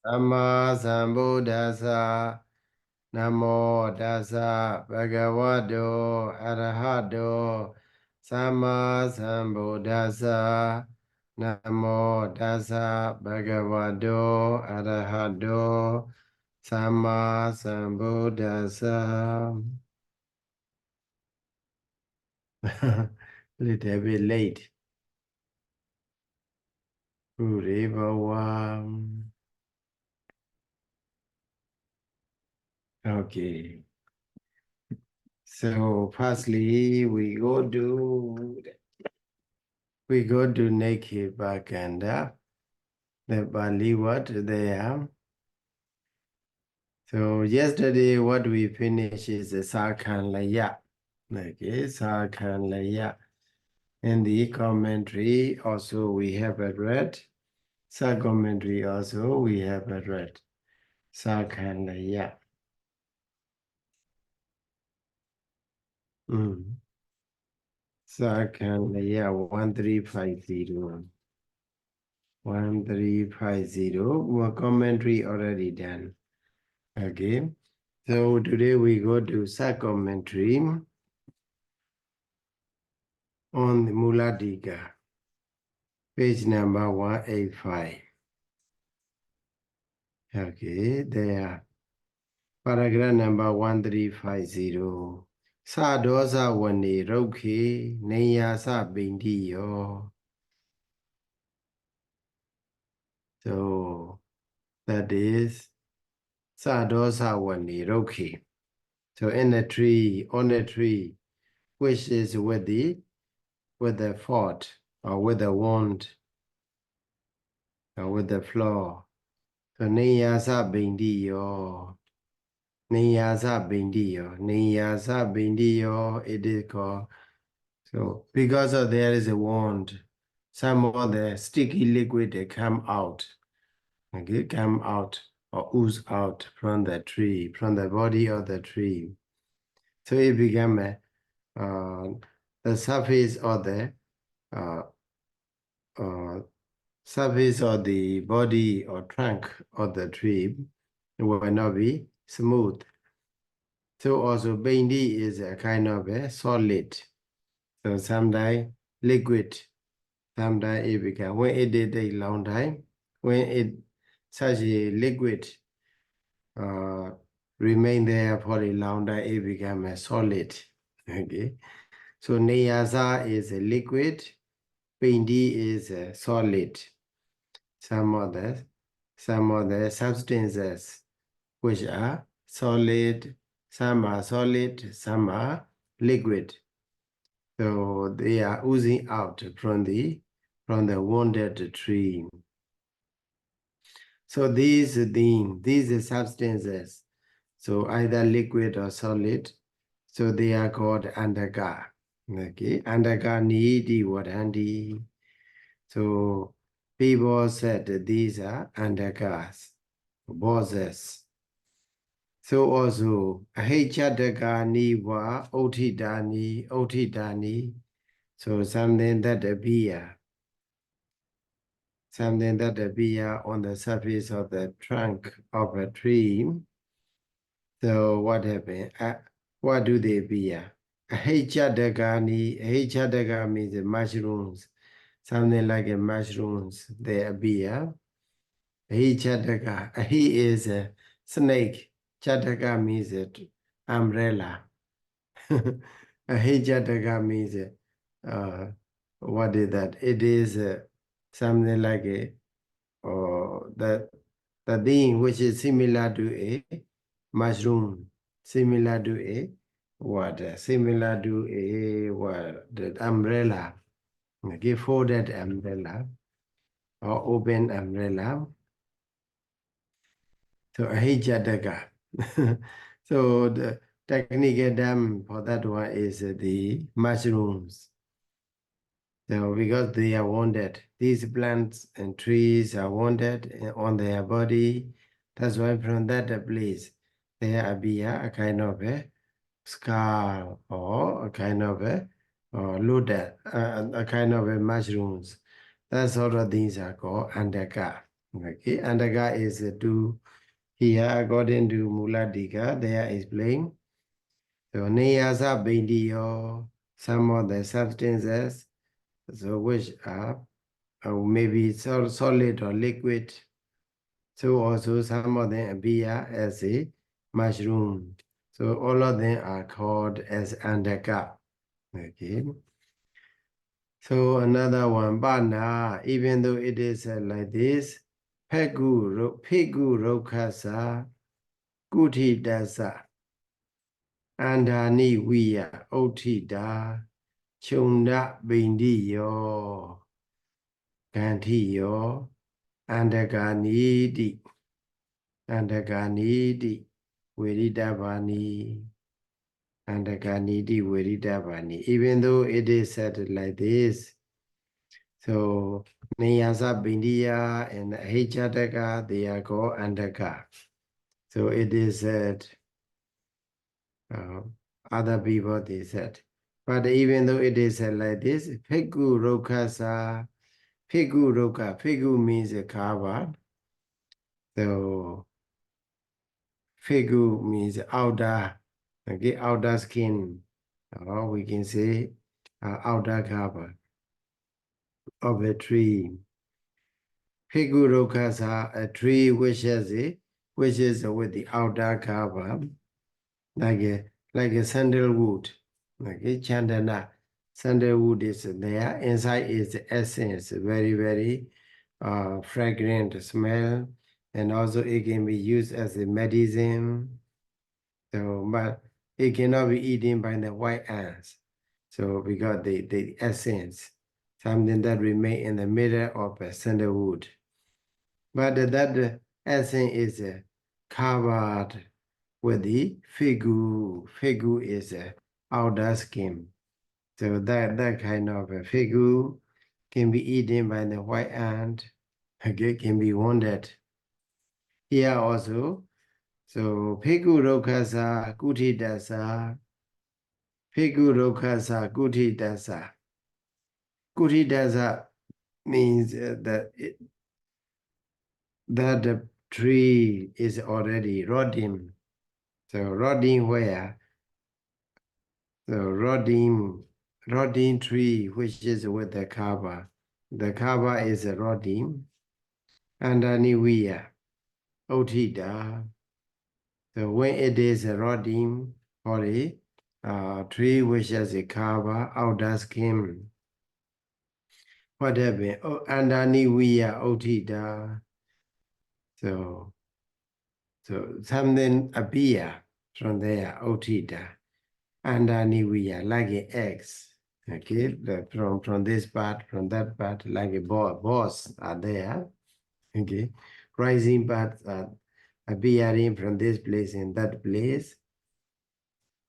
Dhamma Sambuddhassa Namo Tassa Bhagavato Arahato Samma Sambuddhassa Namo Tassa Bhagavato Arahato Samma Sambuddhassa. Little bit late. Uri Bhava. Okay. So firstly, we go to naked Bhakanda, the Bali word there. So yesterday what we finished is the Sakhanlaya. Okay, Sakhanlaya. In the commentary also we have read. Sub-commentary also we have read. Sakhanlaya. Sakhanlaya 1350. 1350. More commentary already done. Okay. So today we go to sub-commentary on the Muladika, page number 185. Okay, there. Paragraph number 1350. Sadosa Wani Roki Neyasa Bindiyo. So that is Sadosa Wani Roki. So in the tree, on the tree, which is with the fort or with the wand or with the floor. So Niyasa Bindiyo. Niyasa Bindiyo. Niyasa Bindiyo, it is called. So because of there is a wand, some of the sticky liquid come out. Okay, come out or ooze out from the tree, from the body of the tree. So it became the surface of the surface of the body or trunk of the tree will not be smooth. So also bindi is a kind of a solid. So sometimes liquid, sometimes it become, when it did a long time, when it such a liquid remain there for a long time, it become a solid. Okay. So niyasa is a liquid, bindi is a solid. Some of the substances which are solid, some are solid, some are liquid. So they are oozing out from the wounded tree. So these substances, so either liquid or solid, so they are called andaka. Okay, andaka nidi wadandi. So people said these are andakas, bosses. So also ahichataka niwa otidani. So something that appear. Something that appear on the surface of the trunk of a tree. So what happened? What do they appear? Ahichataka means mushrooms. Something like a mushrooms, they appear. Ahichataka. He is a snake. Chataka means umbrella. Ahichataka means what is that? It is something like the thing which is similar to a mushroom, similar to a water, similar to a the umbrella. Okay, folded umbrella or open umbrella. So ahichataka. So the technical term for that one is the mushrooms. So because they are wounded, these plants and trees are wounded on their body. That's why from that place there appear a kind of a scar or a kind of a loader, a kind of a mushrooms. That sort of things are called andaka. Okay, andaka is to here according to Muladika, they are explained. So niyasa bindiyo, some of the substances, so which are maybe solid or liquid. So also some of them appear as a mushroom. So all of them are called as andaka. Okay. So another one, bana, even though it is like this, pigu rokhasa, kuti dasa, andani viya, otida, chunda bindiyo, kantiyo, andaganidi, viridabani, andaganidi, viridabani. Even though it is said like this, so Niyasa Bindiya and Hechataka, they are called Andaka. So it is said, other people they said. But even though it is said like this, Pigu Rokasa, Pigu Roka, Pigu means a cover. So Pigu means outer, okay, outer skin, or we can say outer cover of a tree. Figurokasa, a tree which is with the outer cover, like a sandalwood, like a chandana. Sandalwood is there. Inside is the essence, very, very fragrant smell, and also it can be used as a medicine. So, but it cannot be eaten by the white ants. So we got the essence, something that remain in the middle of a sandalwood. But that essence is covered with the figu. Figu is outer skin. So that kind of a figu can be eaten by the white ant. Okay, can be wounded. Here also, so figu rokasa kutidasa. Figu rokasa kutidasa. Kutidasa means that the tree is already rotting. So rotting where? So rotting tree, which is with the cover. The cover is a rotting. Andaniviya, otida. So when it is a rotting or a tree which has a cover, outer skin. What happened? Oh, andaniviya, otida. So something appear from there, otida. Andaniviya, like an eggs. Okay, from this part, from that part, like a balls are there. Okay, rising parts are appearing from this place and that place.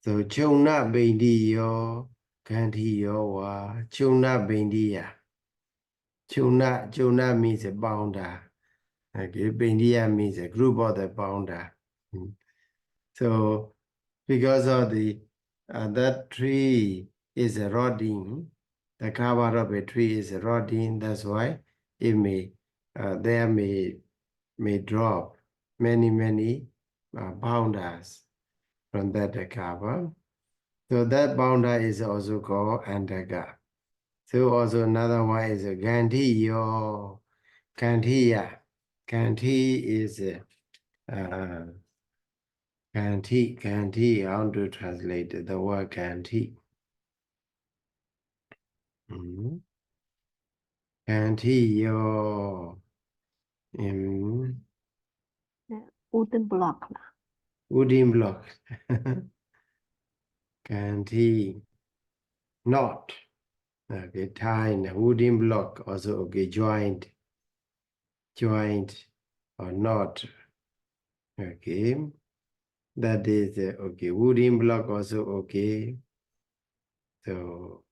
So chona bindiyo, kantiyo wa, chona bindiya. Chona means a bounder. Okay, bindiya means a group of the bounder. So because of the that tree is rotting, the cover of a tree is rotting. That's why it may there may drop many bounders from that cover. So that bounder is also called andaga. So also another one is a gantiyo, gantiya. Ganti is Kanti, how to translate the word Kanti? Kanti, your wooden block. Wooden block. Kanti, knot. Okay, tie, wooden block, also okay, joint or knot. Okay, that is okay, wooden block also okay. So,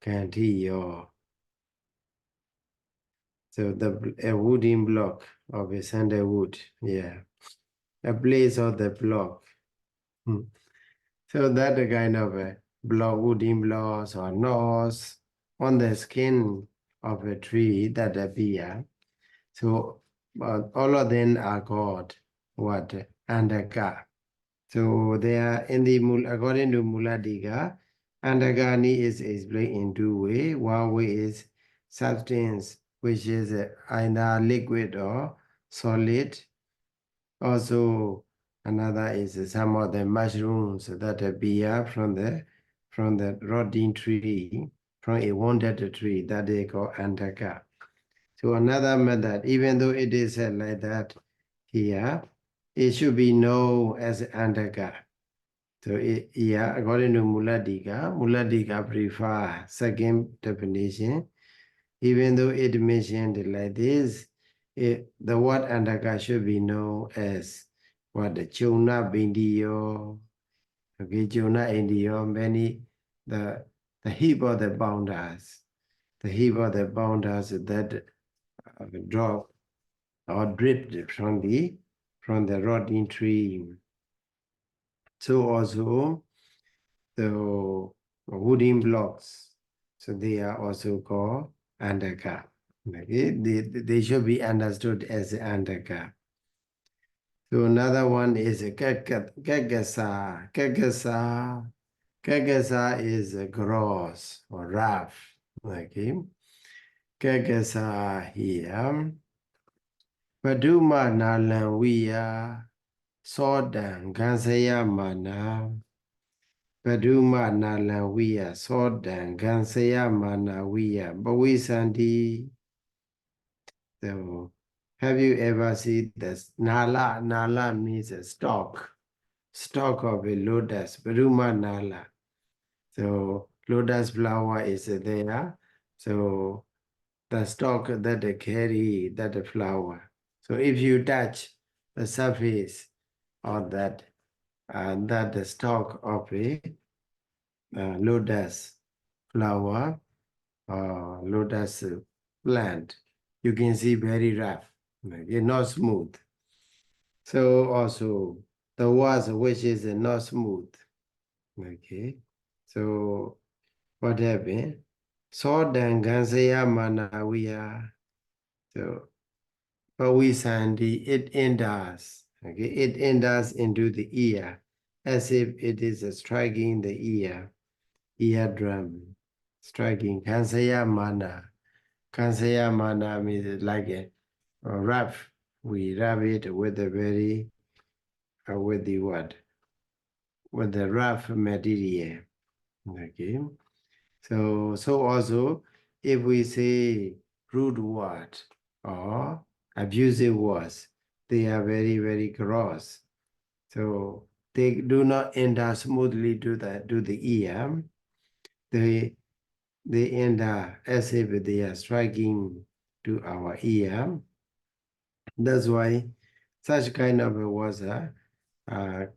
Kanti, your. So a wooden block of a sandalwood, yeah, a place of the block. So that a kind of a block, wooden blocks or knots on the skin of a tree that appear. So all of them are called what? Andaka. So they are in the according to Muladika, Andagani is explained in two ways. One way is substance, which is either liquid or solid. Also, another is some of the mushrooms that appear from the rotting tree, from a wounded tree that they call Andaka. So another method, even though it is said like that here, it should be known as Andaka. So yeah, according to Muladika prefer second definition. Even though it mentioned like this, the word Andaka should be known as what the Chona Bindiyo, okay, Chona Indiyo, many the heap of the bounders, that drop or dripped from the rotting tree. So also the wooden blocks, so they are also called Andaka. Okay, they should be understood as Andaka. So another one is Kagasa. Kagasa is gross or rough. Okay, Kagasa here. Paduma Nalanwiya Sodan Gansaya Mana. Paduma Nalanwiya Sodan Gansaya Mana Wiya Bawisandi. So, have you ever seen this? Nala? Nala means a stalk of a lotus, Paduma Nala. So, lotus flower is there. So, the stalk that they carry, that flower. So, if you touch the surface of that stalk of a lotus flower or lotus plant, you can see very rough, not smooth. So also the was which is not smooth. Okay. So what happened? So then Gansaya Manawiya. So Pawisandi, it enters. Okay, it enters into the ear as if it is striking the eardrum, striking Gansaya Mana. Gansaya Mana means like a rough. We rub it with a very with the what? With the rough material. Okay. So also if we say rude word or abusive words, they are very, very gross. So they do not enter smoothly to the ear. They enter as if they are striking to our ear. That's why such kind of words are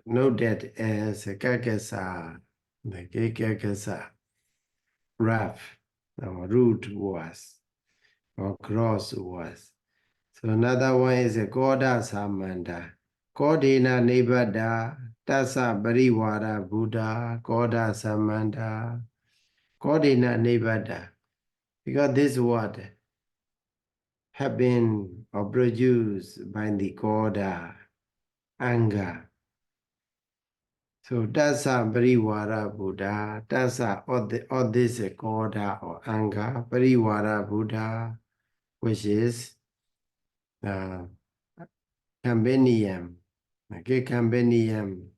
noted as kakasa, the kakasa, rough or rude words or gross words. So another one is a Koda Samanda. Kodina Nibada, Tasa Bariwara Buddha, Koda Samanda, Kodina Nibada. Because this word have been or produced by the Koda, anger. So Tasa Bariwara Buddha, Tasa all this Koda or anger, Bariwara Buddha, which is Cambenium, okay, Cambenium,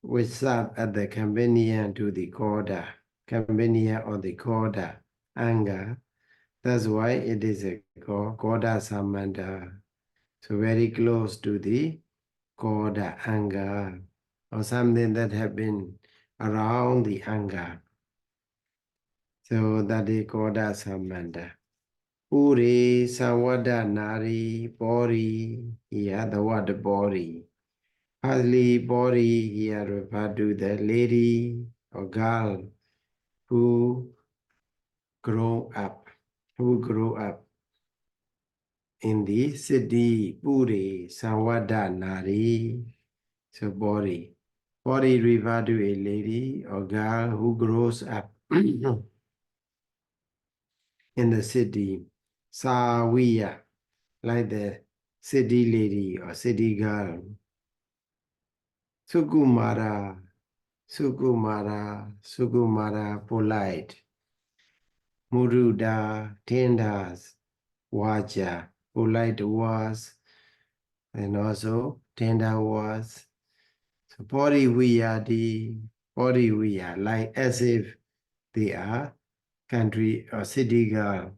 which serve at the Cambenium to the Koda, Cambenium or the Koda, anger. That's why it is a Koda Samanda. So very close to the Koda, anger, or something that have been around the anger. So that is Koda Samanda. Uri, Samvada, Nari, Bori, yeah, the word Bori. Partly body here referred to the lady or girl who grew up in the city Puri Sawada Nari. So body referred to a lady or girl who grows up in the city. Sawiya, like the city lady or city girl. Sukumara, polite. Muruda, tenders, waja, polite was, and also tender was. So body we are, like as if they are country or city girl,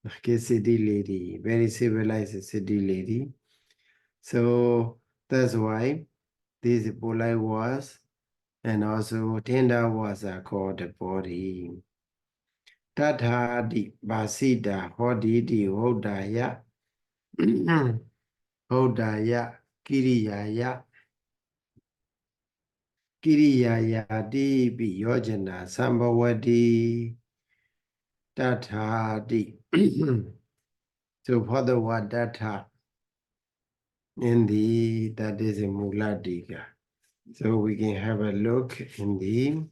like a city lady, very civilized city lady. So that's why this polite was and also tender was are called the body. Tatha di basida hodi di hodaya hodaya kiriyaya kiriyaya di biyojana sambhavati tatha di. So for the word tatha in the, that is a Muladika. So we can have a look in the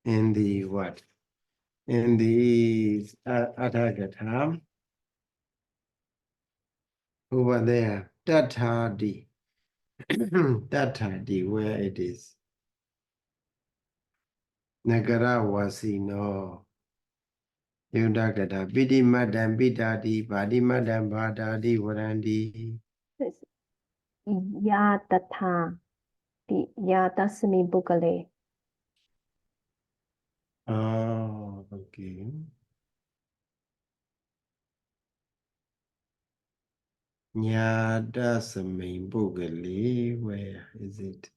in the what? In the Athagatha over there, Tathadi. Tathadi, where it is. Nagara Wasino. Yudagata. Bidi Madam Bidadi, Badi Madam Badadi, Varandi. Yes. Ya tatha. Ya tasmi bukale. Oh, okay. Nyada Samain Bugale, where is it?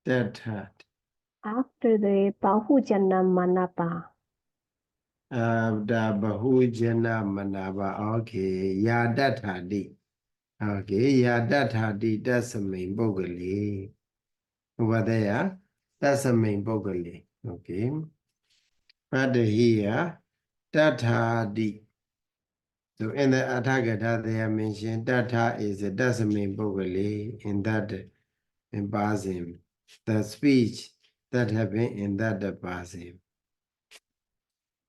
Tathat. After the Bahujana Manapa. The Bahujana Manaba, okay, Yadathadi. Okay, Yadathadi, that's the main Bogali. Over there, that's the main Bogali. Okay. But here, Tathadi. So in the Athagata, they are mentioned Tatha is a Dasamin Bogali in that in Basim. The speech that happened in that Basim.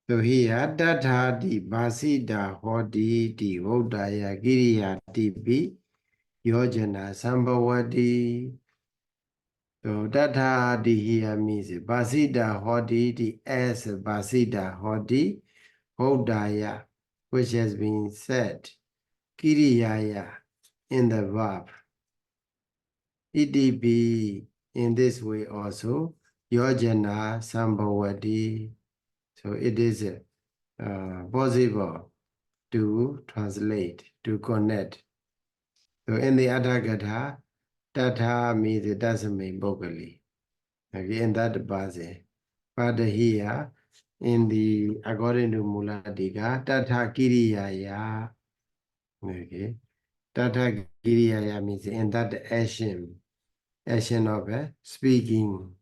So here, Tatha di Basida Hodi di Vodaya Giriya Tibi Yojana Sambhavati. So Tatha di here means Basida Hodi di as Basida Hodi Vodaya, which has been said. Kiriyaya in the verb. EDB in this way also. Yojana Sambhavati. So it is possible to translate, to connect. So in the Athagatha, Tatha means it doesn't mean Bogali. Okay, in that base. But here, in the according to Muladika, Tatha Kiriyaya. Okay. Tatha Kiriyaya means in that action of speaking.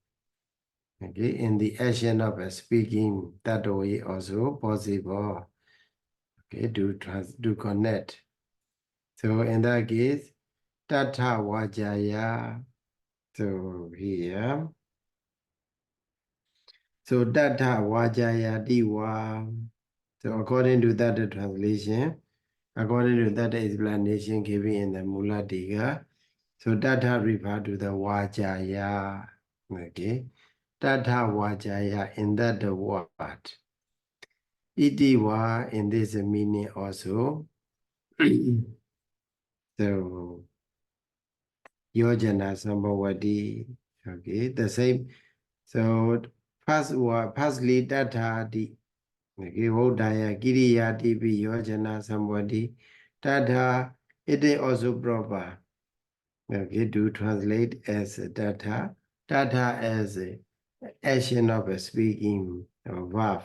Okay, in the action of speaking, that way also possible. Okay, to connect. So in that case, Tatha Vajaya. So here. So Tatha Vajaya Diwa. So according to that translation, according to that explanation given in the Muladika, so Tatha refer to the Vajaya. Okay. Tatha Vajaya in that word. Itiwa in this meaning also. So Yojana Sambhavati. Okay, the same. So firstly Tatha di. Okay, Vodaya Giriya Tibi Yojana Sambhavati. Tatha, it is also proper. Okay, to translate as Tatha. Tatha as action of speaking verb.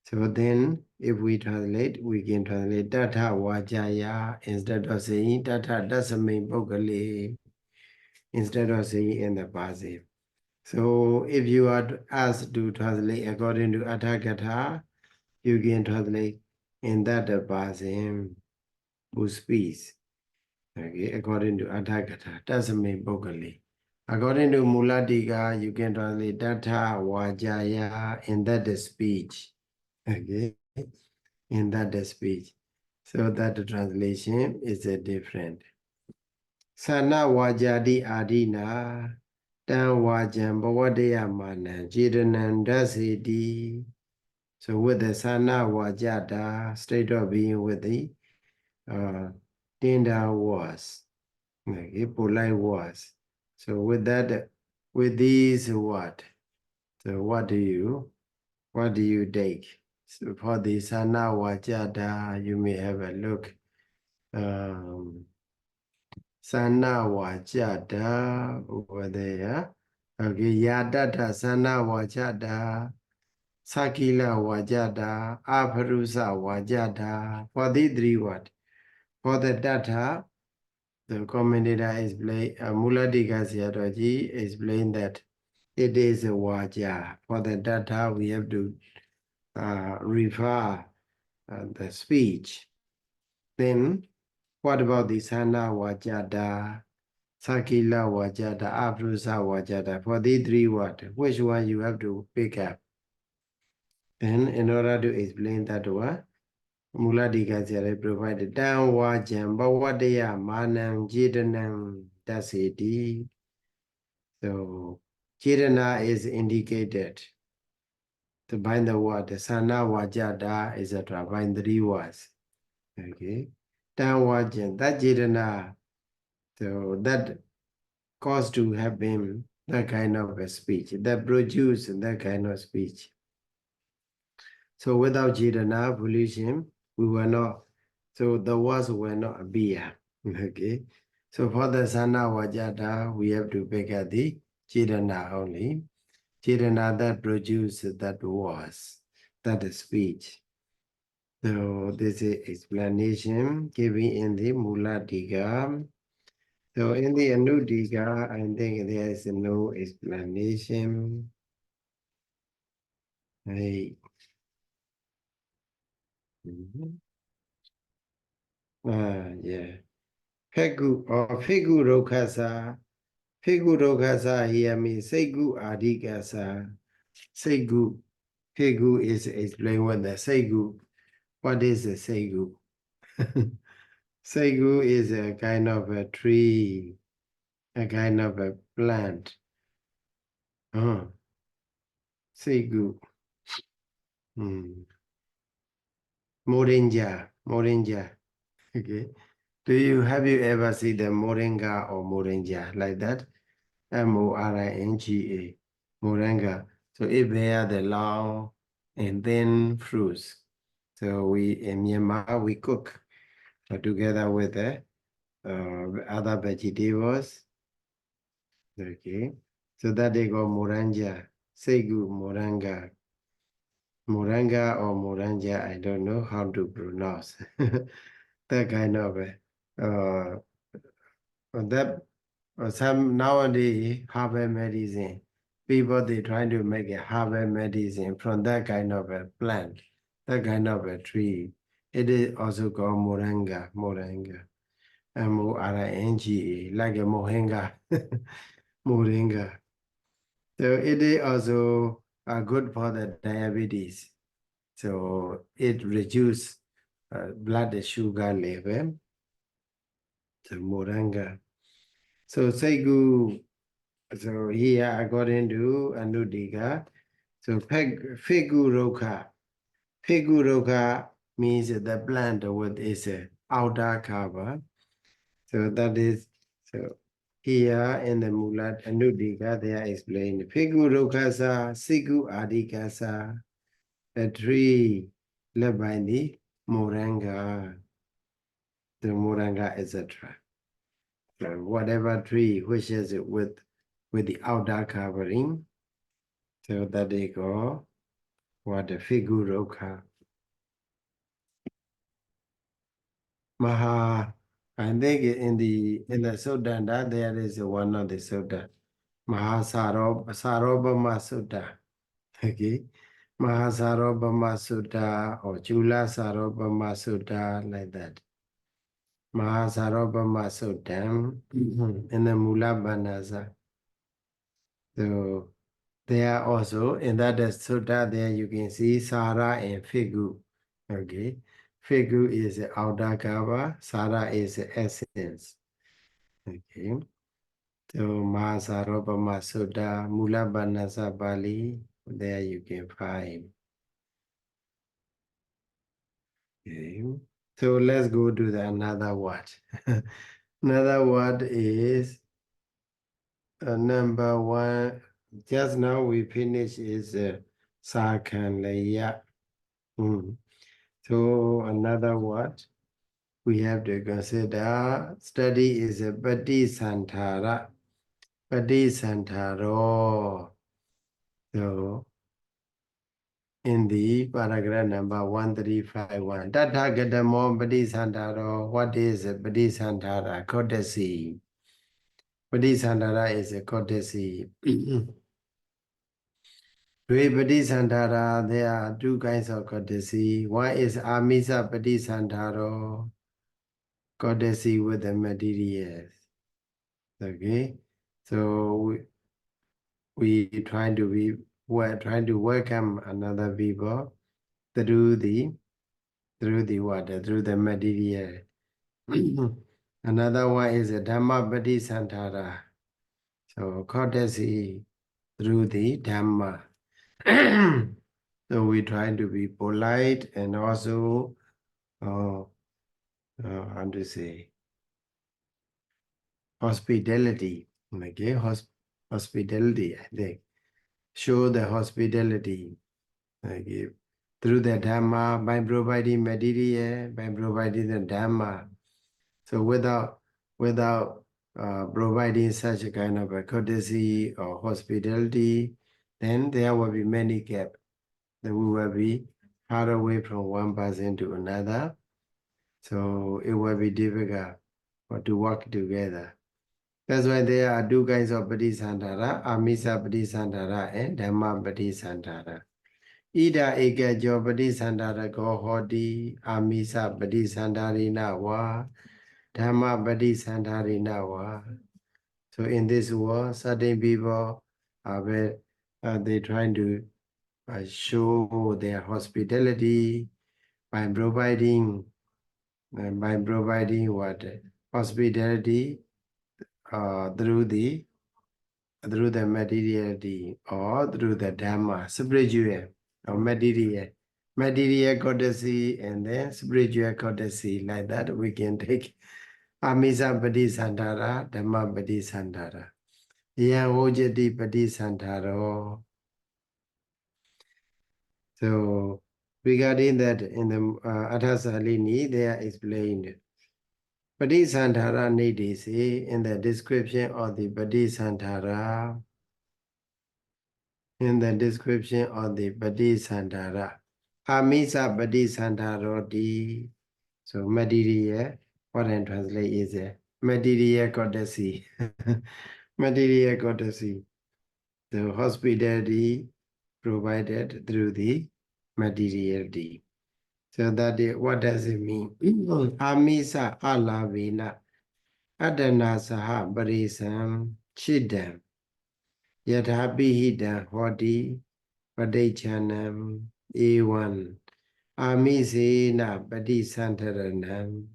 So then, if we translate, we can translate Tatha Vajaya instead of saying Tatha Dasamai Bhogale, instead of saying in the passive. So if you are asked to translate according to Athagatha, you can translate in that passive who speaks. Okay, according to Athagatha, Dasamai Bhogale. According to Mulatika, you can translate Tatha Vajaya in that speech. Okay, in that speech. So that translation is different. Sana Vajadi Adina Dan Vajan Bhavadaya Manan Jidanandasidi. So with the Sana Vajada, state of being with the Tinda was, okay, polite was. So with that, with these what? So what do you take? So for the Sana Vajada, you may have a look. Sana Vajada over there. Okay, Yadata Sana Vajada. Sakila Vajada, Aparusa Vajada. For the three what? For the data, the commentator explain, Muladika Sayadaw explained that it is a Vaja. For the data, we have to refer the speech. Then, what about the Sana Vajada, Sakila Vajada, Aparusa Vajada? For the three what? Which one you have to pick up? Then, in order to explain that one, Muladika provided down Wajan Bhavadaya Manam Jidanam Dasiti. So Jidana is indicated to bind the word, Sana Vajada, etc. Bind the three words. Okay. Down Wajan, that Jidana, so that caused to have been that kind of a speech, that produced that kind of speech. So without Jidana, pollution, we were not, so the words were not a beer. Okay. So for the Sana Vajada, we have to pick at the Jidana only. Jidana that produces that was, that is speech. So this is explanation given in the Muladika. So in the Anudika, I think there is no explanation. Hey. Yeah. Pegu or Figu Rokasa. Figu Rokasa here means Segu Adikasa. Segu. Figu is explained what the Segu. What is a Segu? Segu is a kind of a tree, a kind of a plant. Segu. Moringa. Moringa. Okay. Have you ever seen the moringa or moringa like that? Moringa. Moringa. So it bears the long and thin fruits. So we in Myanmar we cook together with the other vegetables. Okay. So that they go moringa. Segu moringa. Moringa or moranja, I don't know how to pronounce. That kind of that some nowadays herbal medicine. People they try to make a herbal medicine from that kind of a plant, that kind of a tree. It is also called moringa, moringa. Moringa, like a moringa. Moringa. So it is also good for the diabetes. So it reduces blood sugar level. So moringa. So Segu, so here according to Anudika, so Figu Roka. Figu Roka means the plant with its outer cover. So that is, so here in the Mulat Anudika, they are explained. Figu Rokasa, Sigu Adikasa, a tree led by the moringa, the moringa, etc. So whatever tree which is with the outer covering, so that they go what the figuroka. Maha, I think in the Sutta there is one of the Sutta. Maha Sarobhama Sutta. Okay. Maha Sarobhama Sutta or Chula Sarobhama Sutta, like that. Mahasarobhama Sutta in the Mula Banasa. So there also in that sutta there you can see Sara and Figu. Okay. Figu is the outer cover, Sara is the essence. Okay. So Mahasaropama Sutta, Mula Banasa Pali, there you can find. Okay. So let's go to the another word. Another word is number one. Just now we finished is Sakanlaya. So another word we have to consider study is a Patisantara. Patisantaro. So in the paragraph number 1351, Tathāgatamo Patisantaro. What is a Patisantara? Courtesy. Patisantara is a courtesy. Patisantara, there are two kinds of courtesy. One is Amisa Patisantaro, courtesy with the materials. Okay, so we trying to welcome another people through the water, through the material. Another one is a Dhamma Patisantara, so courtesy through the Dhamma. So we try to be polite and also, how to say, hospitality. Okay, hospitality, I think. Show the hospitality. Okay, through the Dhamma, by providing material, by providing the Dhamma. So without providing such a kind of a courtesy or hospitality, then there will be many gaps. Then we will be far away from one person to another. So it will be difficult to work together. That's why there are two kinds of Patisantara, Amisa Patisantara and Dhamma Patisantara. Ida Ekajo Patisantara Go Hoti, Amisa Patisantarina wa, Dhamma Patisantarina wa. So in this world, certain people are they trying to show their hospitality by providing what hospitality through the materiality or through the Dhamma, spiritual or material courtesy and then spiritual courtesy. Like that we can take Amisa Patisantara, Dhamma Patisantara, Yahojati Patisantaro. So regarding that, in the Athasalini, they are explained. Patisantara Nidisi, in the description of the Patisantara, Amisa Patisantaroti. So material, what I translate is a material courtesy. Material courtesy. The hospitality provided through the materiality. So that is, what does it mean? Amisa alavina adana saha parisam chidam yathabihidam hoti padechanam ewan amisena patisantaranam.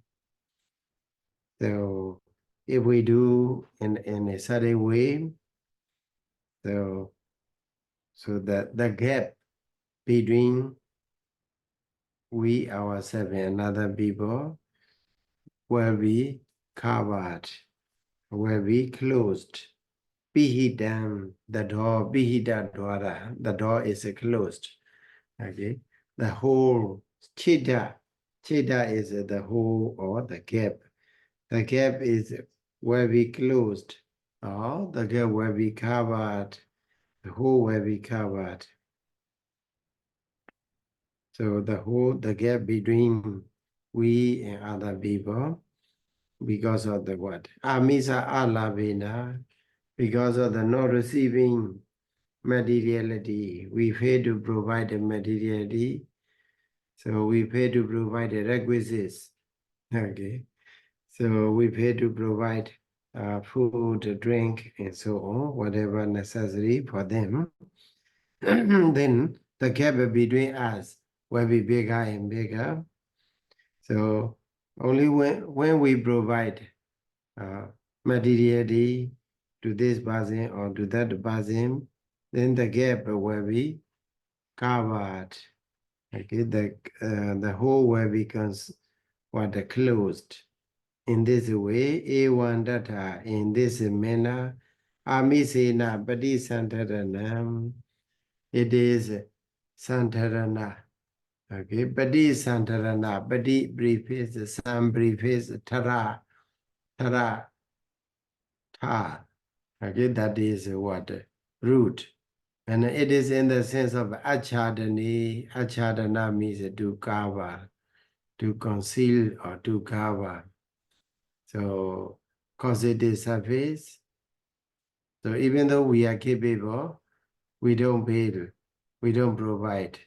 So if we do in a certain way, so that the gap between we ourselves and other people will be covered, will be closed. Pihidam, the door, Pihida dwara, the door is closed. Okay, the whole chida is the whole or the gap. The gap is will be closed, or the gap will be covered. The whole will be covered. So the gap between we and other people, because of the what? Amisa alavina, because of the not receiving materiality. We fail to provide the materiality. So we fail to provide the requisites. Okay. So we fail to provide food, drink, and so on, whatever necessary for them, then the gap between us will be bigger and bigger. So only when we provide materiality to this person or to that person, then the gap will be covered. Okay, the whole will becomes closed. In this way, A1 data in this manner, Amisena Pati Santaranam, it is Santarana. Okay, Pati Santarana, Pati preface, Sam preface, Tara, Ta. Okay, that is what? Root. And it is in the sense of Achadani. Achadana means to cover, to conceal or to cover. So, cause it is surface. So even though we are capable, we don't pay, we don't provide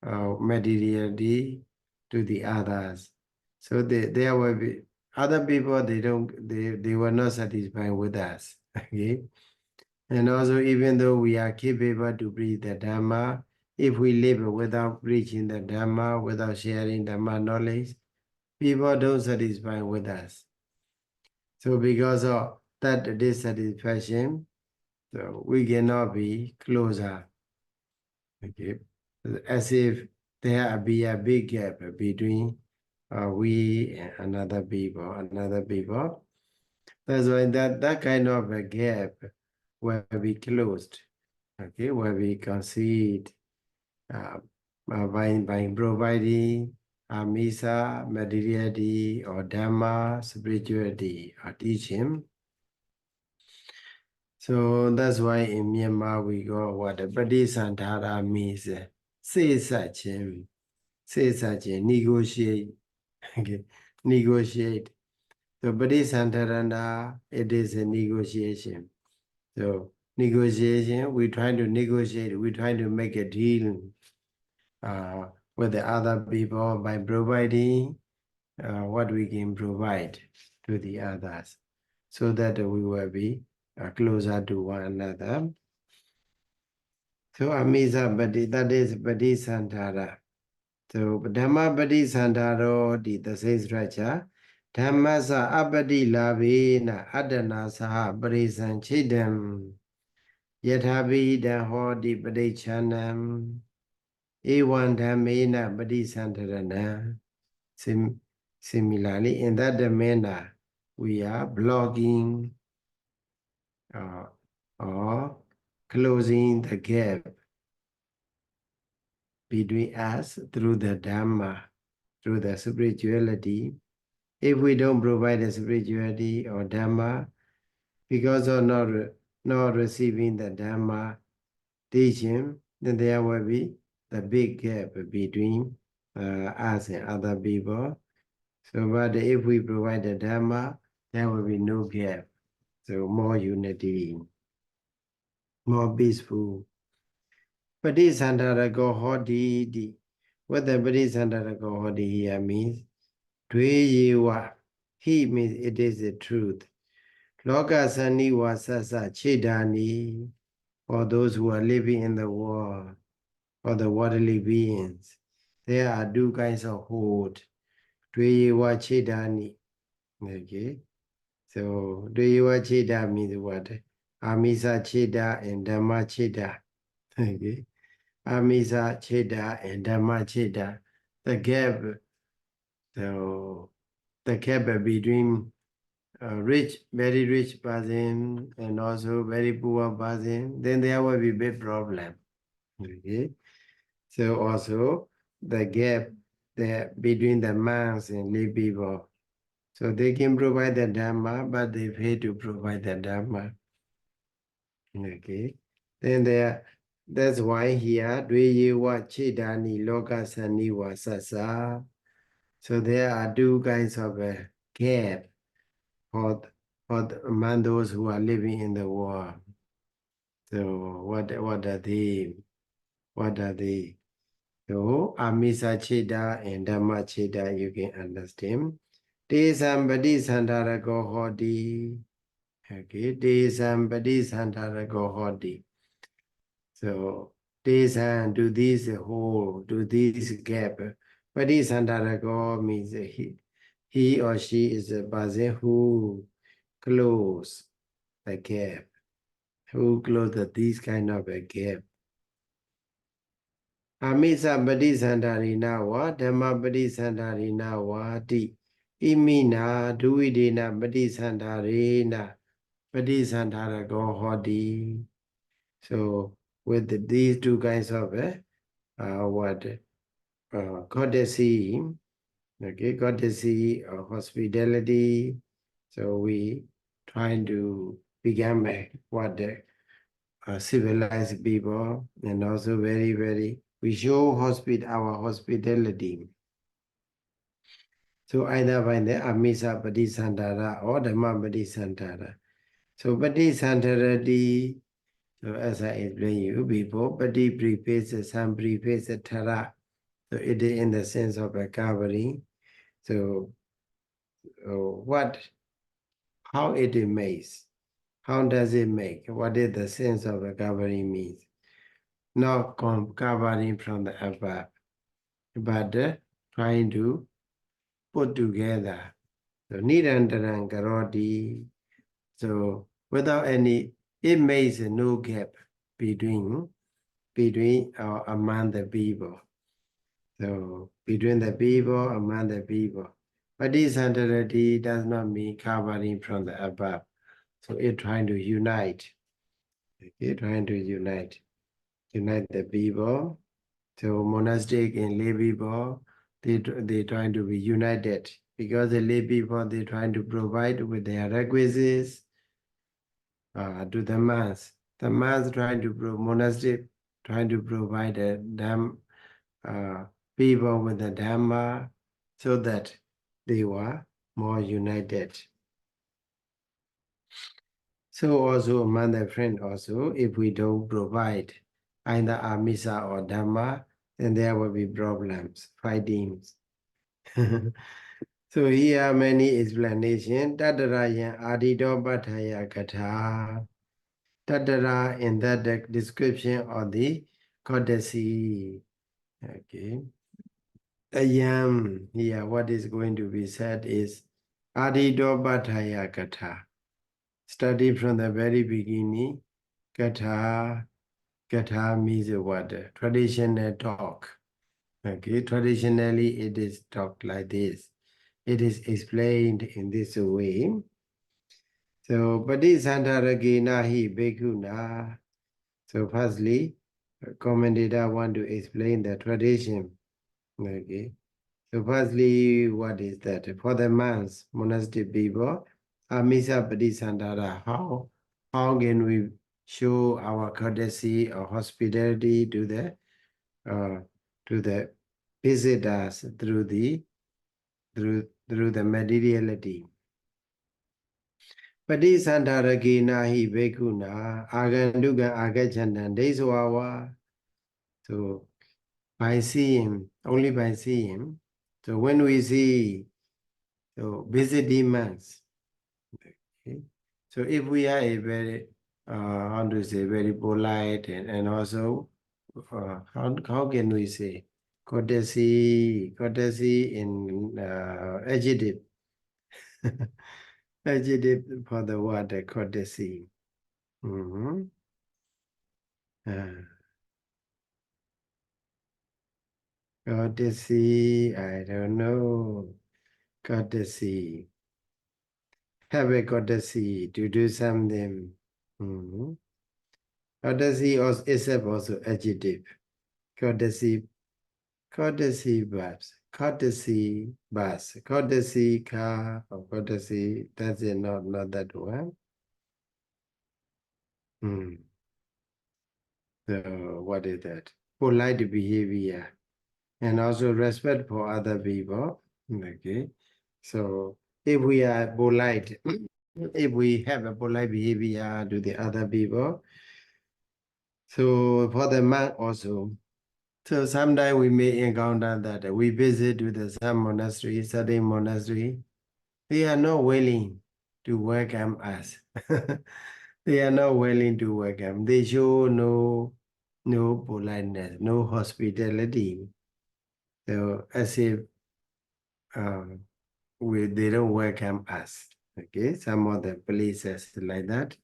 materiality to the others. So there will be other people, they were not satisfied with us. Okay. And also, even though we are capable to preach the Dhamma, if we live without preaching the Dhamma, without sharing Dhamma knowledge, people don't satisfy with us. So because of that dissatisfaction, so we cannot be closer. Okay, as if there be a big gap between we and another people. That's why that kind of a gap will be closed. Okay, will be conceived by providing misa, materiality, or Dhamma, spirituality, or teaching. So that's why in Myanmar we go what the Padisantara means, say such, negotiate, okay, negotiate. So Padisantara, it is a negotiation. So negotiation, we try to negotiate, we try to make a deal with the other people by providing what we can provide to the others, so that we will be closer to one another. So Amisa Pati, that is Padisantara. So Dhamma Padisantaro, the same structure. Dhammasa Apati Labena Adana Saha Parisanchidam Yathavi Hodi Padichanam Ewan Dhammena Padisantarana. Similarly, in that manner, we are blocking or closing the gap between us through the Dhamma, through the spirituality. If we don't provide the spirituality or Dhamma, because of not receiving the Dhamma teaching, then there will be the big gap between us and other people. So, but if we provide the Dhamma, there will be no gap. So, more unity, more peaceful. Padisantara Gohodi. What the Padisantara Gohodi here means, Dweyewa. He means it is the truth. Loka Saniwa Sasa Chidani. For those who are living in the world, for the worldly beings, there are two kinds of hold. Dweyewa Chidani. Okay. So, Dweyewa Chida means what? Amisa Chida and Dhamma Chida. Okay. Amisa Cheda and Dhamma Cheda, the gap, the gap between very rich person and also very poor person, then there will be big problem. Okay, so also the gap there between the monks and lay people, so they can provide the Dhamma, but they pay to provide the Dhamma. Okay, then there. That's why here, Dweyewa Chidani Loka Saniwa Sasa. So there are two kinds of gap among those who are living in the world. So what are they? What are they? So Amisa Chida and Dhamma Chida, you can understand. Te Sambadi Sandara Gohodi. Okay, Desam Padisantarago Hodi. So Desam do this hole, do this gap. Padisantarago means he or she is a person who close the gap, who close this kind of a gap. Amisa Padisantharina wa Dhamma Padisantharina wa Ti Imina Duidina Padisantharina Padisantarago Hodi. So with these two kinds of courtesy, okay, courtesy or hospitality. So we trying to become civilized people, and also very we show our hospitality. So either by the Amisa Padisantara or Dhamma Padisantara. So Padisantara, so as I explained you before, Pati prefaces, some preface Tara. So it is in the sense of a covering. So how it makes, how does it make? What is the sense of a covering means? Not covering from the above, but trying to put together. So Nirantaran Karoti. So without any, it makes no gap between or among the people. So between the people, among the people. But this entirety does not mean covering from the above. So it's trying to unite. Okay, trying to unite the people. So monastic and lay people, they trying to be united, because the lay people, they trying to provide with their requisites to the monks. The monks trying to monastic trying to provide them people with the Dhamma, so that they were more united. So also among the friends also, if we don't provide either Amisa or Dhamma, then there will be problems, fightings. So here are many explanations. Tattarayan Adido Bhattaya Katha. Tattara in that description of the courtesy. Okay. Here what is going to be said is Adido Bhattaya Katha. Study from the very beginning. Katha means what? Traditional talk. Okay, traditionally it is talked like this. It is explained in this way. So, Padisantharagena hi bhikkhuna. So, firstly, commentator want to explain the tradition. Okay. So, firstly, what is that? For the monks, monastic people, Amisa Padisantara, how can we show our courtesy or hospitality to the visitors through the materiality? Padisantharagena hi bhikkhuna aganduka agachandan deswawa. So by seeing, only by seeing. So when we see visiting monks, okay, so if we are a very how to say, very polite and also how can we say courtesy in adjective. Adjective for the word courtesy. Courtesy, I don't know. Courtesy. Have a courtesy to do something. Courtesy is also adjective. Courtesy verbs. Courtesy bus. Courtesy car or courtesy. That's it, not that one. So what is that? Polite behavior. And also respect for other people. Okay. So if we are polite, if we have a polite behavior to the other people, so for the monk also, so sometimes we may encounter that we visit with some monastery, certain monastery, they are not willing to welcome us. They are not willing to welcome. They show no politeness, no hospitality. So as if they don't welcome us. Okay, some of the places like that.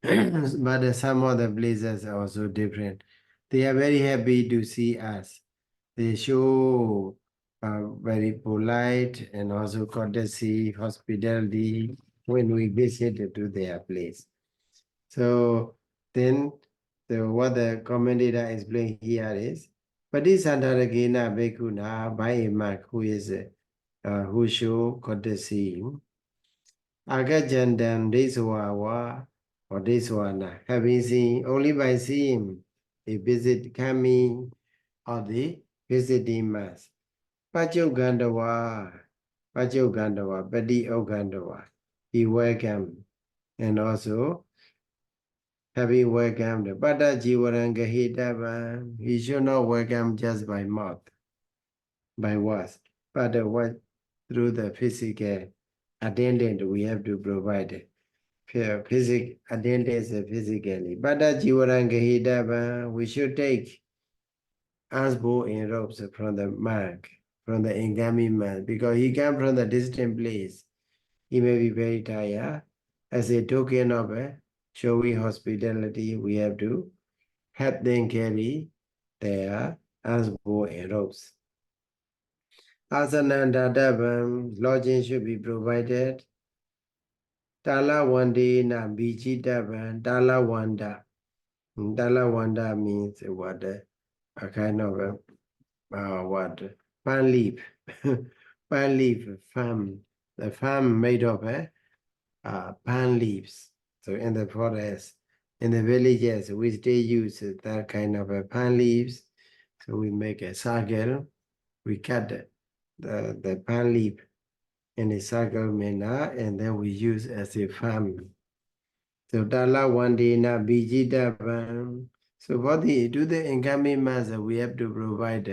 But some of the places are also different. They are very happy to see us. They show very polite and also courtesy, hospitality when we visit to their place. So then what the commentator explained here is Patisandharagena Bhikkhuna Bhayima, who show courtesy. Agajandam Deswawa or Deswana, having seen only by seeing a visit coming of the visiting mass. Pachogandawa, Pati Ogandawa, he welcomed and also having welcomed the Pada Jivarangahidava, he should not welcome just by mouth, by words, but through the physical attendant we have to provide. Physical attendance physically. Pada Jivarangahidava, we should take asbo in robes from the monk, from the incoming man, because he come from the distant place. He may be very tired. As a token of showing hospitality, we have to help them carry their asbo and robes. Asanandadavam, lodging should be provided. Tala Wande na Bijitavan, Tala Wanda. Tala Wanda means what? A kind of palm leaf. Palm leaf farm. The farm made of palm leaves. So in the forest, in the villages, we still use that kind of palm leaves. So we make a circle. We cut the palm leaf in a circle manner, and then we use as a farm. So Tala Wandena Bijitavan. So for the incoming master, we have to provide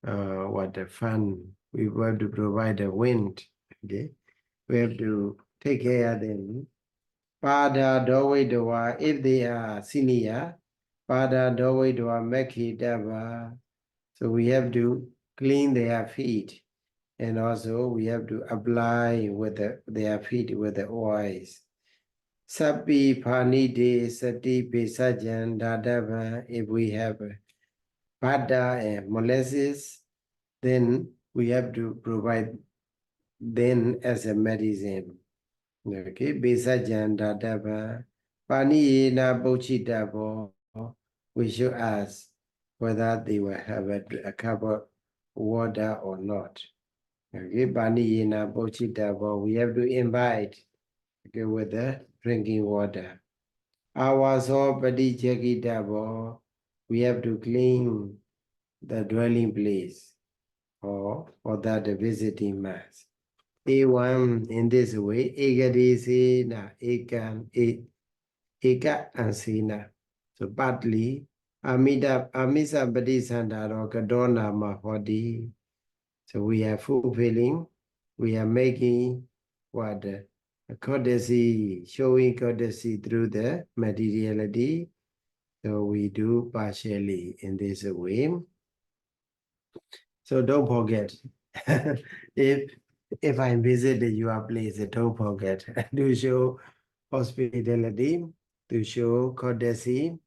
the fun. We have to provide the wind. Okay, we have to take care of them. Pada Dovedawa, if they are senior, Pada Dovedawa Mekhidava. So we have to clean their feet. And also we have to apply with their feet with the oils. Sapi Panide Sati Pesajan Dadava, if we have Pada and molasses, then we have to provide then as a medicine. Okay, Pesajan Dadava. Paniyena Bochitabo, we should ask whether they will have a cup of water or not. Okay, Paniyena Bochitabo, we have to invite, okay, with the drinking water. Our so Padi Chakitabo, we have to clean the dwelling place or that visiting mass. A1 in this way, Egadesena, Eka and Sena. So partly Amisa Padisandaro Kadona Mahodi. So we are fulfilling, we are making what a courtesy, showing courtesy through the materiality. So we do partially in this way. So don't forget, if I visit your place, don't forget to show hospitality, to show courtesy,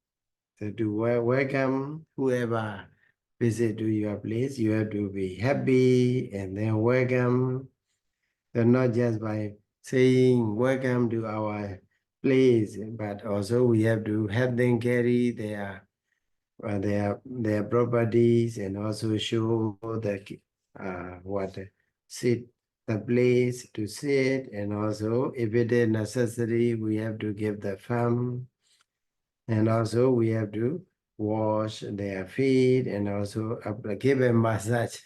to welcome whoever visit to your place. You have to be happy and then welcome. So not just by saying welcome to our place, but also we have to help them carry their properties and also show the the place to sit, and also if it is necessary we have to give the farm, and also we have to wash their feet and also give a massage.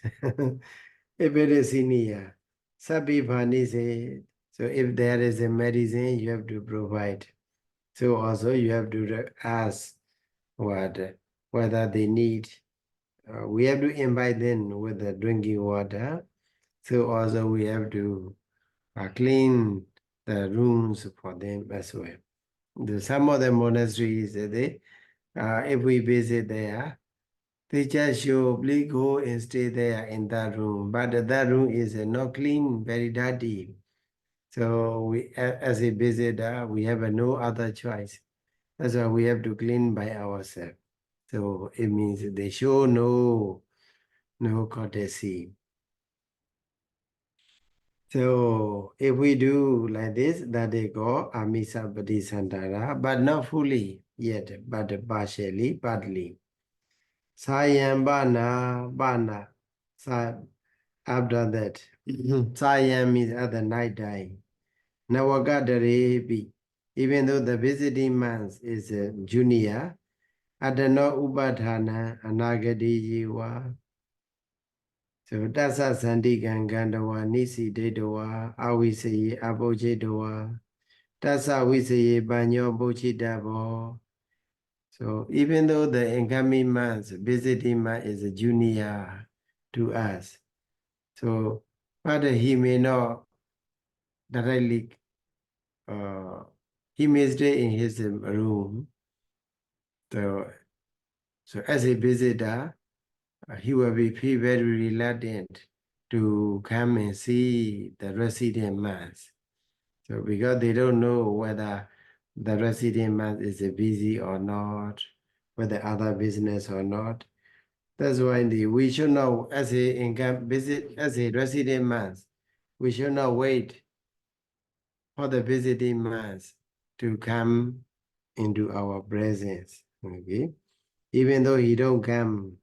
If it is senior, Sabi Bhani say, so if there is a medicine you have to provide. So also you have to ask whether they need. We have to invite them with the drinking water. So also we have to clean the rooms for them as well. Some of the monasteries, if we visit there, they just show, please go and stay there in that room. But that room is not clean, very dirty. So we, as a visitor, we have no other choice. That's why we have to clean by ourselves. So it means they show no courtesy. So if we do like this, that they go Amisa Bodhisantara, but not fully yet, but partially, partly. Sayam bana. After that, Sayam is at the night time. Nawagaderebi. Even though the visiting month is junior, Adano Upadhana Anagadi Jiva. So Dasa Sandikan Gandawa Nisi Dedowa Awisaye Abojedowa Dasa Wisaye Banyo Bochidabo. So even though the incoming month, visiting month is a junior to us, so but he may not directly he may stay in his room. So as a visitor, he will feel very reluctant to come and see the resident monks. So because they don't know whether the resident monk is busy or not, whether other business or not. That's why we should not, as a resident monk, we should not wait for the visiting monks to come into our presence. Okay, even though he don't come,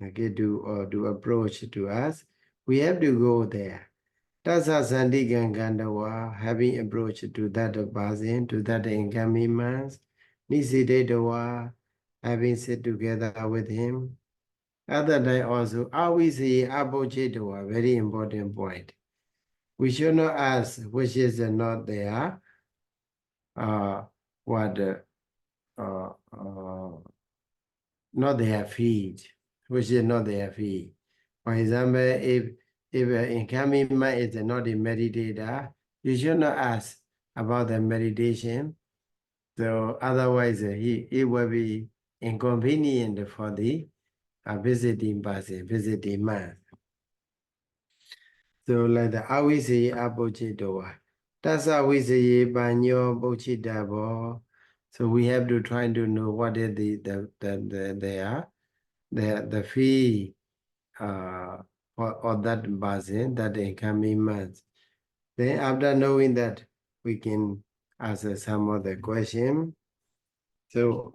okay, to approach to us, we have to go there. Tasa Sandikan Gandawa, having approached to that person, to that incoming monks, Nisidedawa, having sit together with him. Other time also, always say Abochedawa, very important point. We should not ask which is not there, not their feet, which is not their feet. For example, if an incoming man is not a meditator, you should not ask about the meditation. So otherwise, it will be inconvenient for the visiting person, visiting man. So like the Awise Abochidowa. That's Awise Banyo Bochidabo. So we have to try to know what is the fee or that person, that incoming months. Then after knowing that, we can answer some of the question. So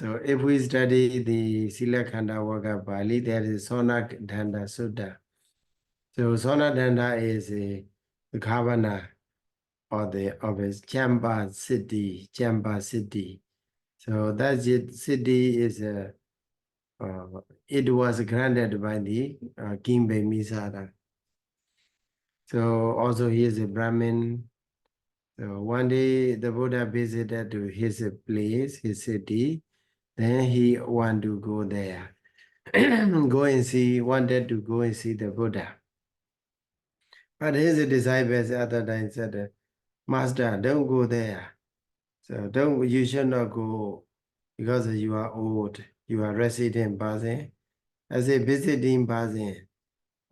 if we study the Sila Khanda Waka Pali, there is Sonadanda Sutta. So Sonadanda is the governor of his Chamba city. So that city is it was granted by the King Bhimbisara. So also he is a Brahmin. So one day the Buddha visited to his place, his city. Then he wanted to go there, wanted to go and see the Buddha. But his disciples at that time said, Master, don't go there. So you should not go because you are old, you are resident person. As a visiting person,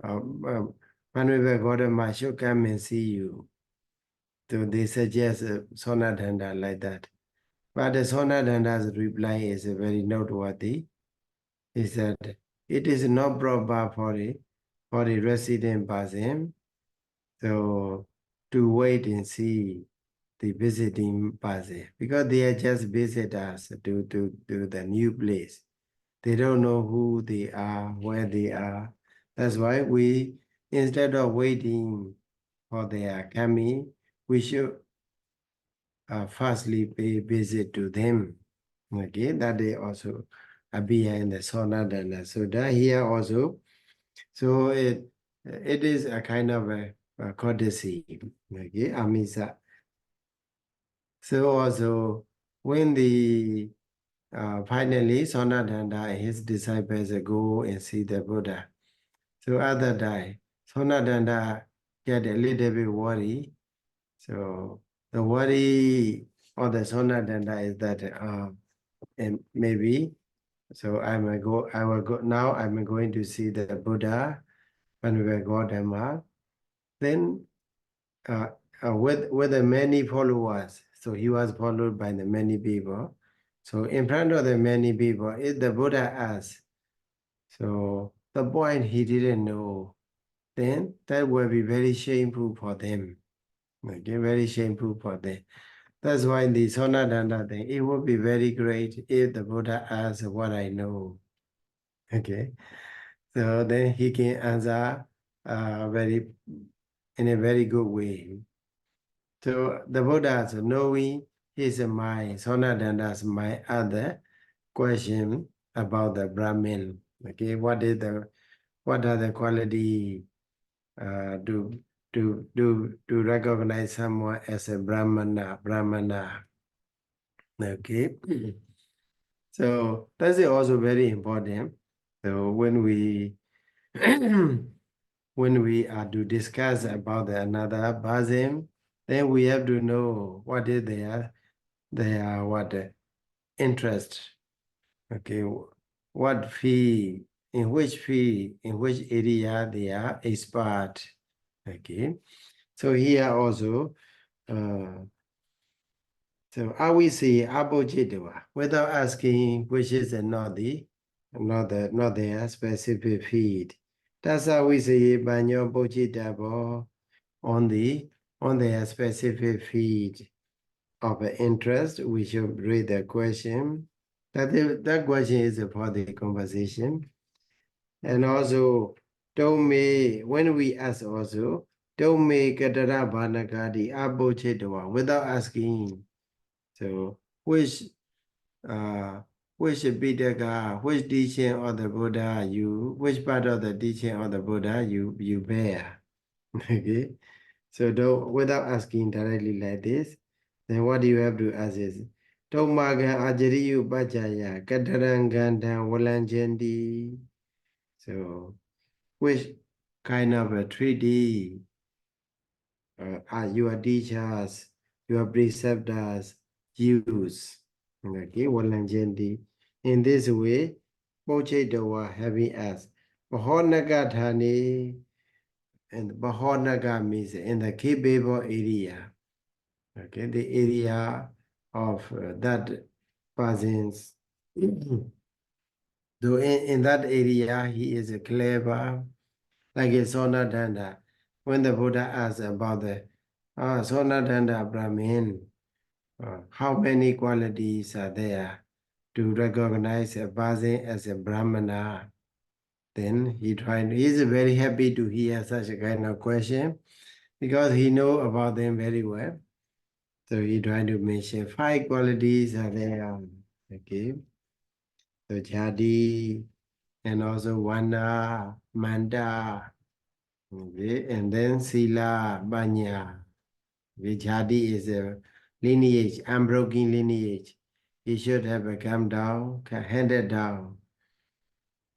Manuel Gautama should come and see you. So they suggest Sonadanda like that. But the Sonadanda's reply is very noteworthy. He said, it is not proper for a resident person so to wait and see the visiting person because they are just visitors to the new place. They don't know who they are, where they are. That's why we, instead of waiting for their coming, we should firstly pay visit to them. Okay, that they also appear in the Sonadana Sutta here also. So it is a kind of a courtesy. Okay, Amisa. So also when the finally Sonadanda and his disciples go and see the Buddha. So other day, Sonadanda get a little bit worried. So the worry of the Sonadanda is that and maybe so I will go now. I'm going to see the Buddha when we go Dhamma. Then with the many followers, so he was followed by the many people. So in front of the many people, if the Buddha asked, so the point he didn't know, then that will be very shameful for them. Okay, very shameful for them. That's why the Sonadanda thing, it would be very great if the Buddha asks what I know. Okay, so then he can answer in a very good way. So the Buddha, so knowing his mind, Sonadanda's mind, other question about the Brahmin. Okay, what are the quality to recognize someone as a Brahmana? Okay, so that's also very important. So when we when we are to discuss about another person, then we have to know what is their interest. Okay, what field, in which area they are expert. Okay, so here also, so I will say abhidhamma without asking which is not their specific field. That's how we say banyo bodhidhamma on their specific field of interest. We should read the question. That question is for the conversation. And also, when we ask also, don't make katara bhanagadi abhidhamma without asking. So which Piṭaka, which teaching of the Buddha which part of the teaching of the Buddha you bear? Okay, so without asking directly like this, then what do you have to ask is Dhammasaṅgaṇī ajariyu pacaya katarangandam walanjandi. So which kind of a treaty are your teachers, your preceptors use? Okay, walanjandi. In this way, Pochetawa having asked, Bahonagadhani, and Bahonaga means in the capable area. Okay, the area of that person's. Though in that area he is clever, like a Sonadanda. When the Buddha asked about the Sonadanda Brahmin, how many qualities are there to recognize a person as a Brahmana? Then he is very happy to hear such a kind of question because he know about them very well. So he trying to mention 5 qualities are there. Okay. So jadi and also wana, manda. Okay, and then sila, banya. Okay, jadi is a lineage, unbroken lineage. He should have come down, handed down,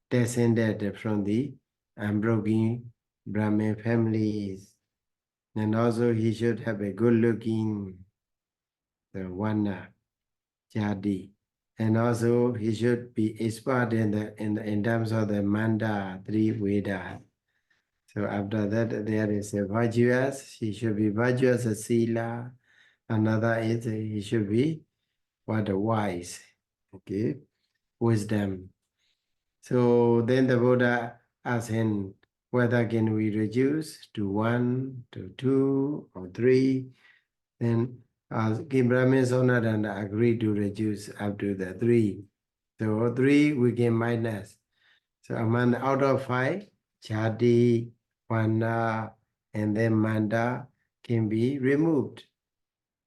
descended from the unbroken Brahmin families. And also he should have a good looking wana, jadi. And also he should be expert in terms of the manda, 3 Vedas. So after that there is a virtuous, he should be virtuous as sila. Another is he should be wise. Okay, wisdom. So then the Buddha asked him whether can we reduce to 1, to 2, or 3. Then Brahmin Sonadanda agreed to reduce up to the 3. So 3 we can minus. So out of 5, jadi, wana, and then manda can be removed.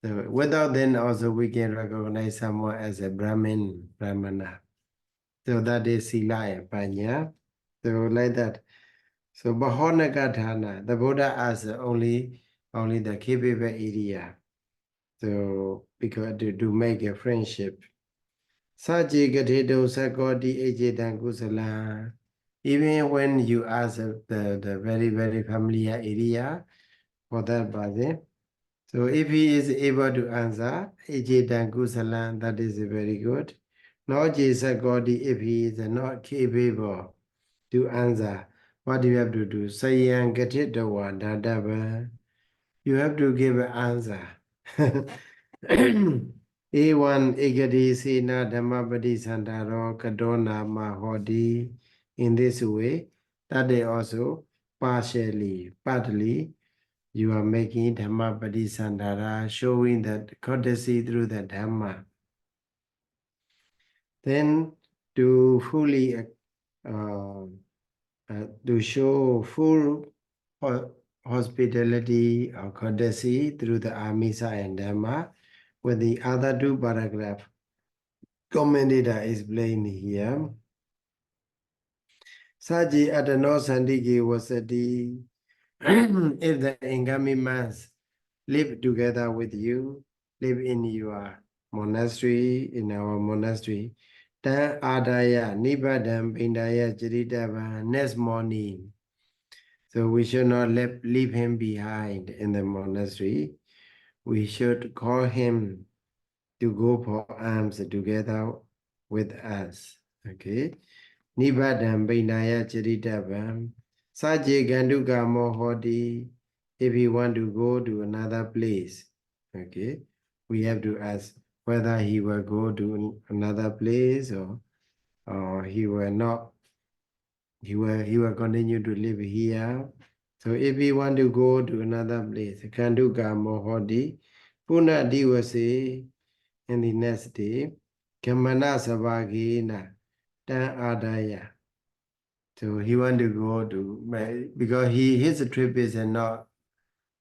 So without then also we can recognize someone as a Brahmana. So that is sila and panya. So like that. So Bahonagadhana, the Buddha asked only the capable area. So because to make a friendship. Sajikatedo sakoti ejetan kusala. Even when you ask the very, very familiar area, for that person. So if he is able to answer, Ejitan Kusalan, that is very good. No Jesakodi, if he is not capable to answer, what do you have to do? Sayan Gatitawa Dadaba. You have to give an answer. A1 Egadi Sina Dhammapati Santaro Kadona Mahodi. In this way, that is also partly, you are making Dhammapati Santara, showing that courtesy through the Dhamma. Then to fully to show full hospitality or courtesy through the Amisa and Dhamma, with the other two paragraphs commented are explained here. Saji Adano Sandiki Wasati, if the Engami monks live together with you, live in your monastery, in our monastery, then Adaya, Nibadam, Pindaya, Chiritava, next morning. So we should not leave him behind in the monastery. We should call him to go for alms together with us. Okay. Nibadam Bainaya Charitavam. Saje Ganduka Mohodi. If you want to go to another place, okay, we have to ask whether he will go to another place or he will not. He will continue to live here. So if he want to go to another place, Ganduka Mohodi, Puna Diwasi. And the next day, Kamana Savagina, Dan Adaya. So he want to go to, because his trip is not,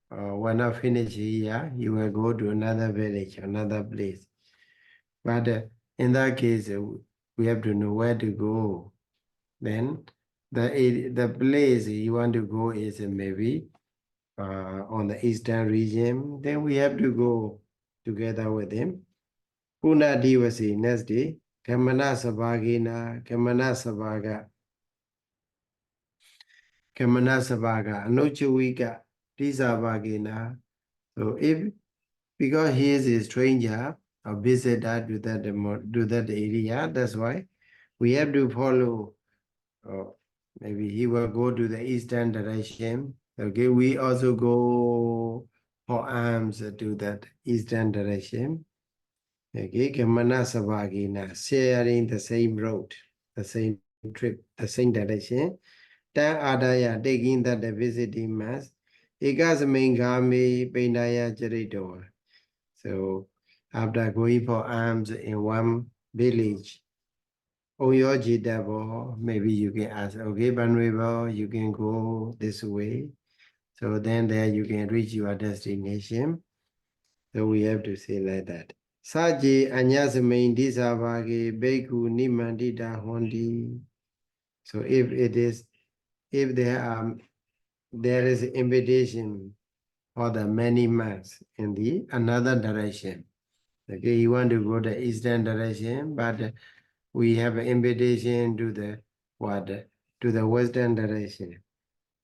will not finish here, he will go to another village, another place. But in that case, we have to know where to go. Then the place he want to go is maybe on the eastern region. Then we have to go together with him. Puna Divasi, next day, Kamana Sabagina, Kamana Sabaga, Anochuika, Tisabagina. So if, because he is a stranger, a visitor to that area, that's why we have to follow, maybe he will go to the eastern direction. Okay, we also go for alms to that eastern direction. Okay, Kamana Savagina, sharing the same road, the same trip, the same direction. Tan Adaya, taking that the visiting mass. Ekasamengami Pendaya Charito. So after going for alms in one village, Oyojidabo, maybe you can ask, okay, Banribo, you can go this way. So then there you can reach your destination. So we have to say like that. Saji Anyasamain Disavage Beku Nimandita Hondi. So if there is invitation for the many months in the another direction. Okay, you want to go the eastern direction, but we have an invitation to the to the western direction.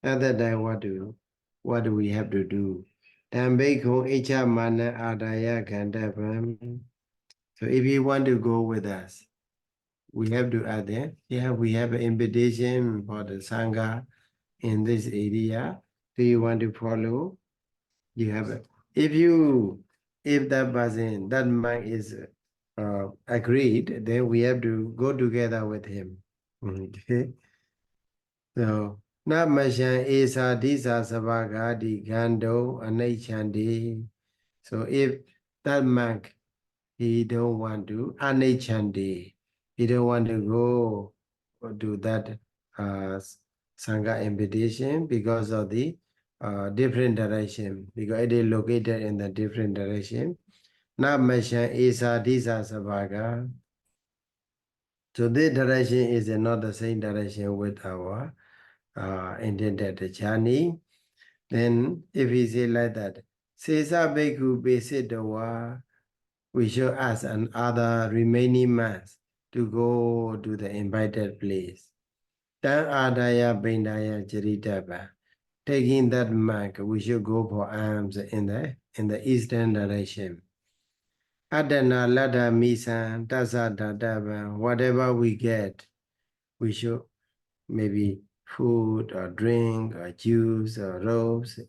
At that time, what do we have to do? Tambeko Icha Mana Adaya Gandapam. So if you want to go with us, we have to add there. Yeah, we have an invitation for the Sangha in this area. Do you want to follow? You have it. If that person, that man is agreed, then we have to go together with him. Okay. So Namashan Esa Disa Savagadi Gando Anaichandi. So if that monk he don't want to Anaichandi, he don't want to go to that Sangha invitation because of the different direction, because it is located in the different direction. Namashan Esa Disa Savaga. So this direction is not the same direction with our intended journey. Then if we say like that, Sesa Beku Besitawa, we should ask another remaining months to go to the invited place. Tan Adaya Bindaya Jaritaba. taking that mark, we should go for alms in the eastern direction. Adana Lada Misan, Tasa Dadaba, whatever we get, we should maybe food or drink or juice or robes,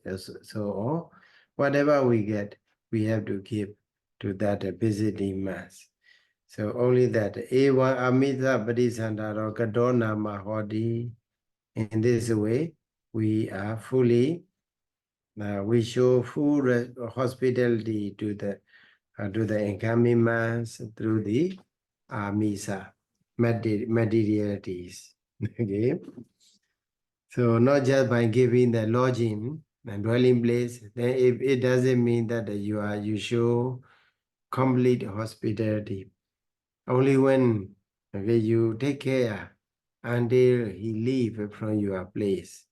so on. Whatever we get, we have to give to that visiting mass. So only that. Ewa Amita Padisandaro Kadona Mahodi. In this way, we are fully, we show full hospitality to the incoming mass through the misa, materialities. Okay. So not just by giving the lodging and dwelling place, then it doesn't mean that you show complete hospitality. Only when you take care until he leave from your place,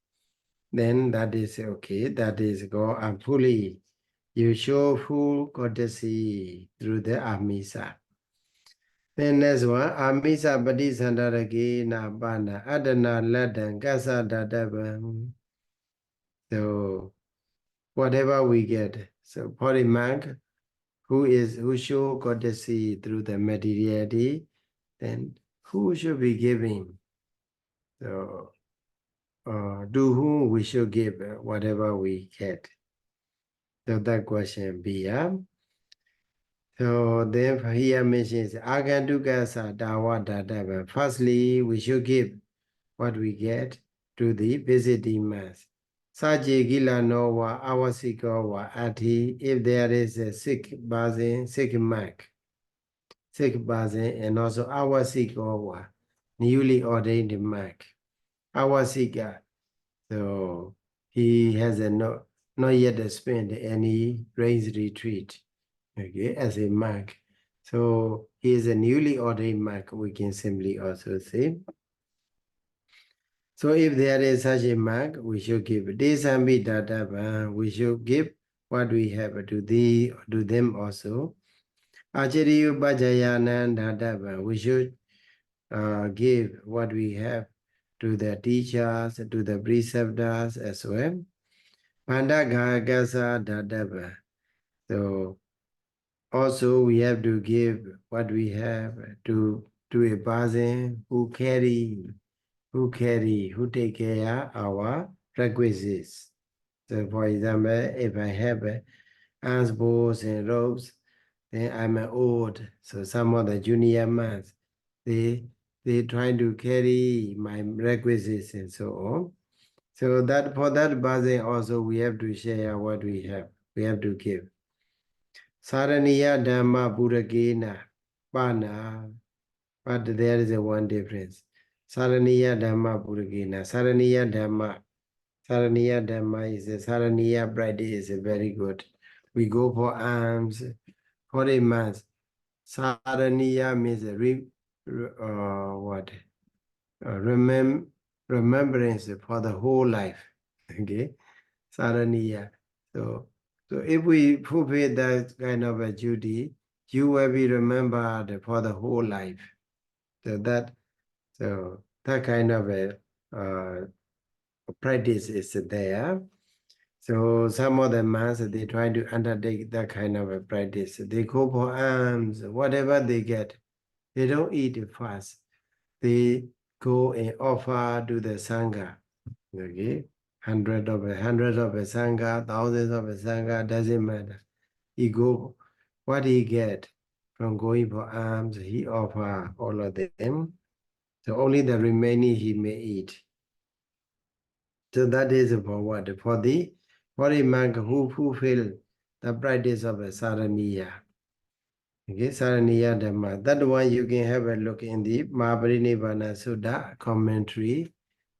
then that is okay. That is go and fully you show full courtesy through the amisa. Then next one, amisa padisandharake na bana adana ladan kasa dadavam. So whatever we get, so for a monk who show courtesy through the materiality, then who should be giving? So to whom we should give whatever we get. So that question be So then here mentions Aganduka Sadawa Dadaba. Firstly, we should give what we get to the visiting mass. Saji Gila Nowa Awasiko Ati, if there is a sick basin, sick mark, sick basin, and also Awasiko, newly ordained mark. Awasika, so he has not yet spent any rains retreat, okay, as a monk. So he is a newly ordained monk, we can simply also say. So if there is such a monk, we should give Desambi Dadaba, we should give what we have to them also. Achariyu Bhajayanan Dadaba, we should give what we have to the teachers, to the preceptors as well. Pandagagasa Dadaba. So also we have to give what we have to a person who take care of our requisites. So for example, if I have arms, bows and robes, then I'm old. So some of the junior monks, they try to carry my requisites and so on. So that for that person also we have to share what we have. We have to give. Saraniya Dhamma Buddhagena Pana. But there is a one difference. Saraniya Dhamma Buddhagena. Saraniya Dhamma is a Saraniya practice is very good. We go for alms for a month. Saraniya means remembrance for the whole life. Okay, Saraniya. So if we fulfill that kind of a duty, you will be remembered for the whole life. So that kind of a practice is there. So some of the monks, they try to undertake that kind of a practice. They go for alms, whatever they get. They don't eat fast. They go and offer to the Sangha. Okay, hundreds of a Sangha, thousands of a Sangha, doesn't matter. He go, what he get from going for alms, he offer all of them. So only the remaining he may eat. So that is for what? For a monk who fulfill the practice of a Saraniya. Okay, Saraniya Dhamma. That one you can have a look in the Mahaparinibbana Sutta commentary.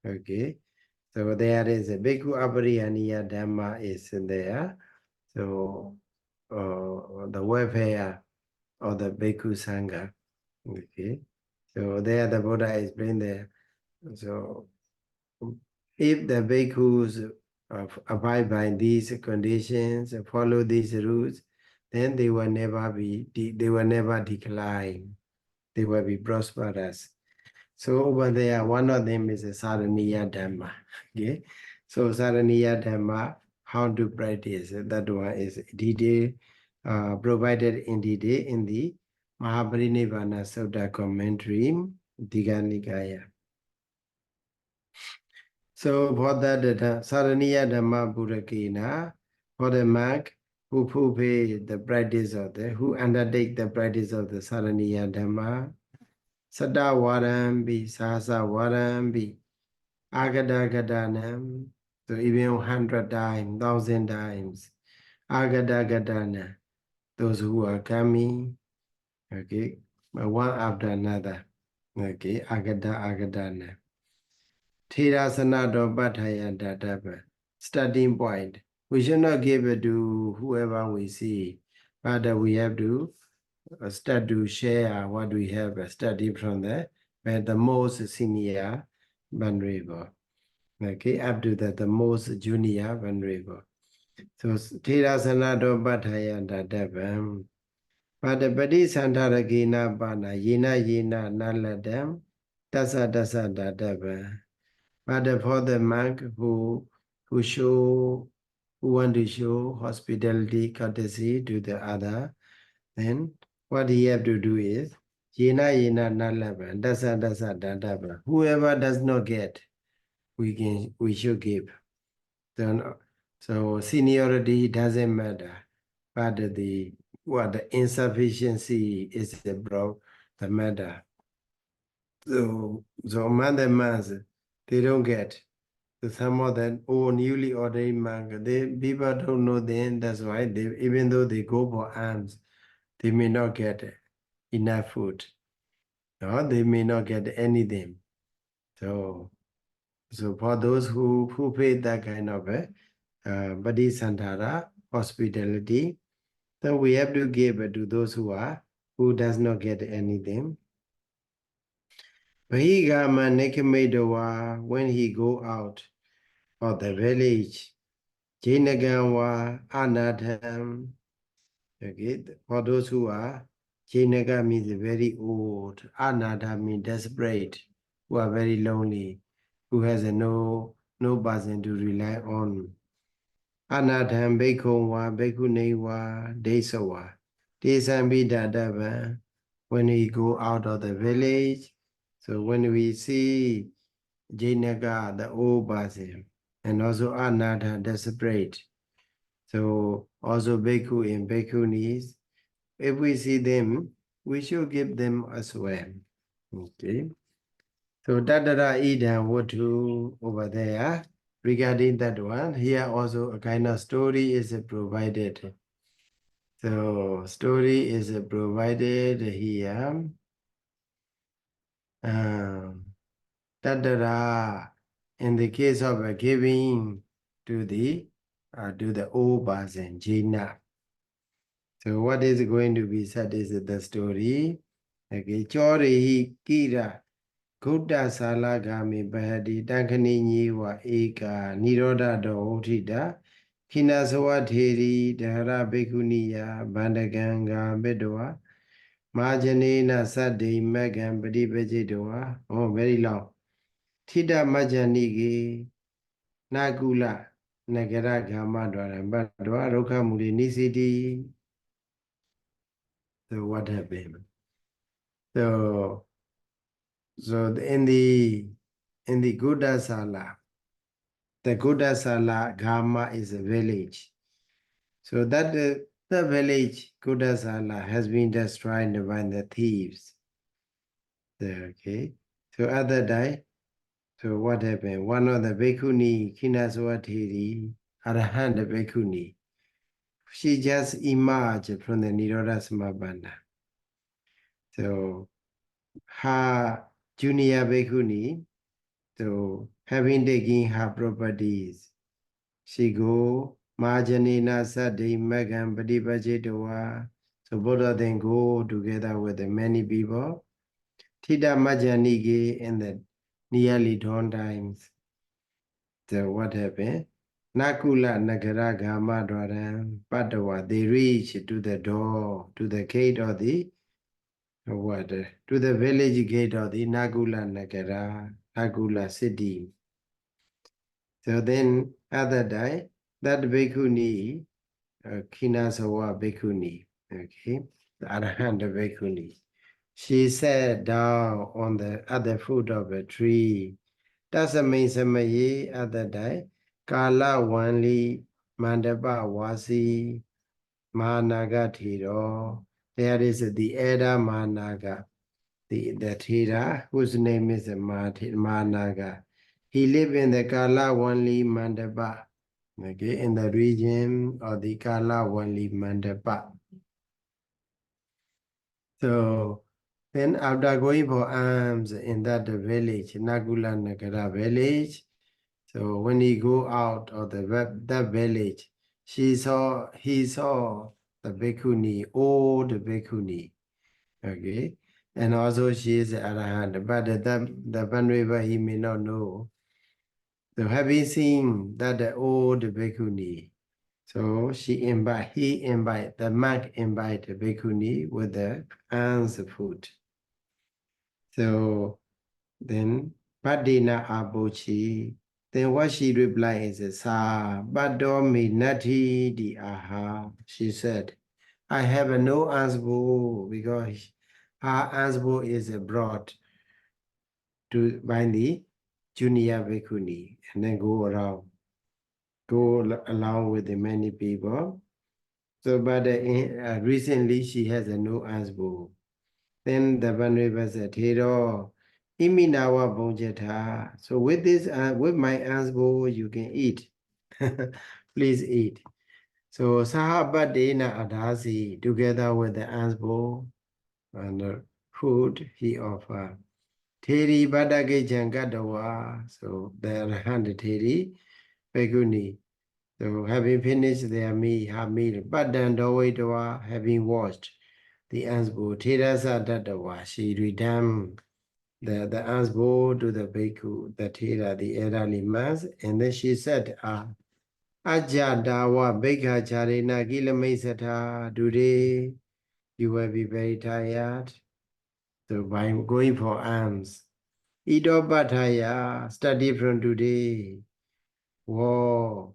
Okay, so there is a Bhikkhu Apariyaniya Dhamma is there. So the welfare of the Bhikkhu Sangha. Okay, so there the Buddha explained there. So if the bhikkhus abide by these conditions, follow these rules, then they will never decline. They will be prosperous. So over there, one of them is a Saraniya Dhamma. Okay, So Saraniya Dhamma, how to practice, that one is detail, provided in detail in the Mahaparinibbana Sutta commentary, Digha Nikaya. So for that, Saraniya Dhamma Buddhakina, for the monk who pay the practice of who undertake the practice of the Saraniya Dhamma, Sada Varambi, Sasa Varambi, Agada Gadanam, so even 100 times, 1,000 times, Agada Gadana, those who are coming, okay, one after another, okay, Agada Agadana. Sayadaw Dr starting point. We should not give it to whoever we see, but we have to start to share what we have studied from the most senior venerable. Okay, up to the most junior venerable. So Sayadaw Dr but the Padi Santara Gina Bana Yena Naladam Dasa Dadaba. But for the monk who want to show hospitality, courtesy to the other, then what he have to do is Yena Nalaba, Dasa Dadaba. Whoever does not get, we should give. So seniority doesn't matter, but the insufficiency is the matter. So among the monks, they don't get. So some of them, newly ordained monk, people don't know them. That's why even though they go for alms, they may not get enough food, or they may not get anything. So for those who pay that kind of Bodhisantara hospitality, then we have to give to those who does not get anything. Bahigama Nekamedawa, when he go out of the village, Jainaganwa Anadham, okay, for those who are, Jainaga means very old, Anadha means desperate, who are very lonely, who has no person to rely on. Anadham Bhikkhuwa, Bhikkhunewa, Desawa, Desambidadava, when we go out of the village. So when we see Jainaga, the old person, and also Anadha, desperate. So also Bhikkhu and Bhikkhunis, if we see them, we should give them as well. Okay. So Dadara Idam Watu over there, regarding that one, here also a kind of story is provided. So story is provided here. Dadara, in the case of giving to the old person, Jaina. So what is going to be said is the story. Okay, Chorihi Kira Gutta Salagami Bahadi Dankani Niwa Eka Niroda Do Utida Kinasawateri Dara Bhikkhuniya Bandaganga Bedwa Majanena Sadi Megan Badibajidwa. Oh, very long. Tida Majanigi Nagula Nagara Gama Dwara Badwa Roka Mulinisidi. So what happened? So in the Gudasala, the Gudasala Gama is a village. So that the village Gudasala has been destroyed by the thieves. Okay. So other day, so what happened? One of the Bhikkhuni, Kinaswatiri, Arahant Bhikkhuni, she just emerged from the Nirodha Samabana. So her junior Bhikkhuni, so having taken her properties, she go Majanina Sadi Megan Badibajitowa. So both of them go together with the many people. Tida Majanigi in the nearly dawn times. So what happened? Nakula Nagara Gama Dwaram Padawa, they reach to the door, to the gate of the to the village gate of the Nagula Nagara, Nagula city. So then other day, that bhikkhuni, Khinasawa bhikkhuni, okay, the Arahant bhikkhuni, she sat down on the other foot of a tree. Tasamain samaye other day, Kala wanli mandapa wasi Mahanaga Thiro. There is the Eda Mahanaga, the Thira, whose name is Mahanaga. He lived in the Kala Wanli Mandapa, okay, in the region of the Kala Wanli Mandapa. So then after going for alms in that village, Nagula Nagara village, so when he go out of that village, he saw the bhikkhuni, old bhikkhuni, okay, and also she is Arahant, but the Venerable he may not know. So having seen that the old bhikkhuni, so he invite the monk invite the bhikkhuni with the alms food. So then Padina Abochi, then what she replied is Sa Badomi Nati di Aha. She said, I have no ansbo because her ansbo is brought to by the junior bhikkhuni and then go along with the many people. So but recently she has a no ansbo. Then the Venerable said, Hero, Iminawa Bonjeta. So with this, with my ansbo, you can eat. Please eat. So Sahabadena Adasi, together with the ansbo and the food he offered. Theri Badage Jangadawa. So the Arahant Theri Bhikkhuni. So having finished their meal, her meal, Badan Dawaitawa, having washed the ansbo, Thirasa Dadawa, she redeemed the ansbo to the bhikkhu, the Thera, the elderly man, and then she said, Ajadawa Bhikha Charina Kilamisata, today you will be very tired. So by going for alms, Ido Bhattaya, study from today. Whoa,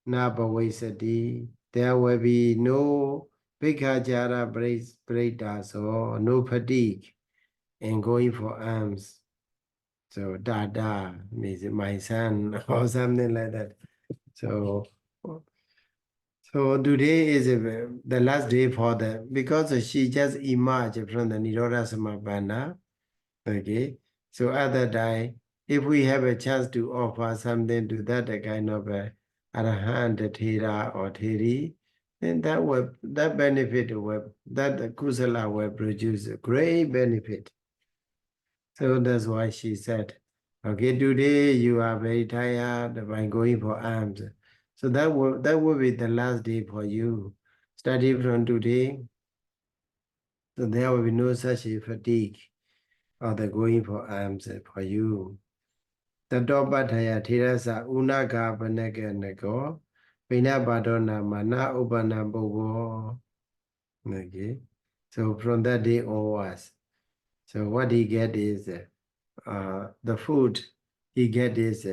Nabhavesati, there will be no Bhikkajara Brita, so no fatigue in going for alms. So Dada means my son or something like that. So today is the last day for the, because she just emerged from the Nirodha Samapana. Okay, so other day, if we have a chance to offer something to that kind of Arahant Thera or Theri, then that benefit will, that kusala will produce a great benefit. So that's why she said, okay, today you are very tired by going for alms. So that will be the last day for you. Study from today. So there will be no such fatigue or the going for alms for you. Tato Bhattaya Thirasa Unaga Banaka Nago Pina Badona Mana Ubana Bogo. Okay. So from that day onwards, so what he get is the food he get is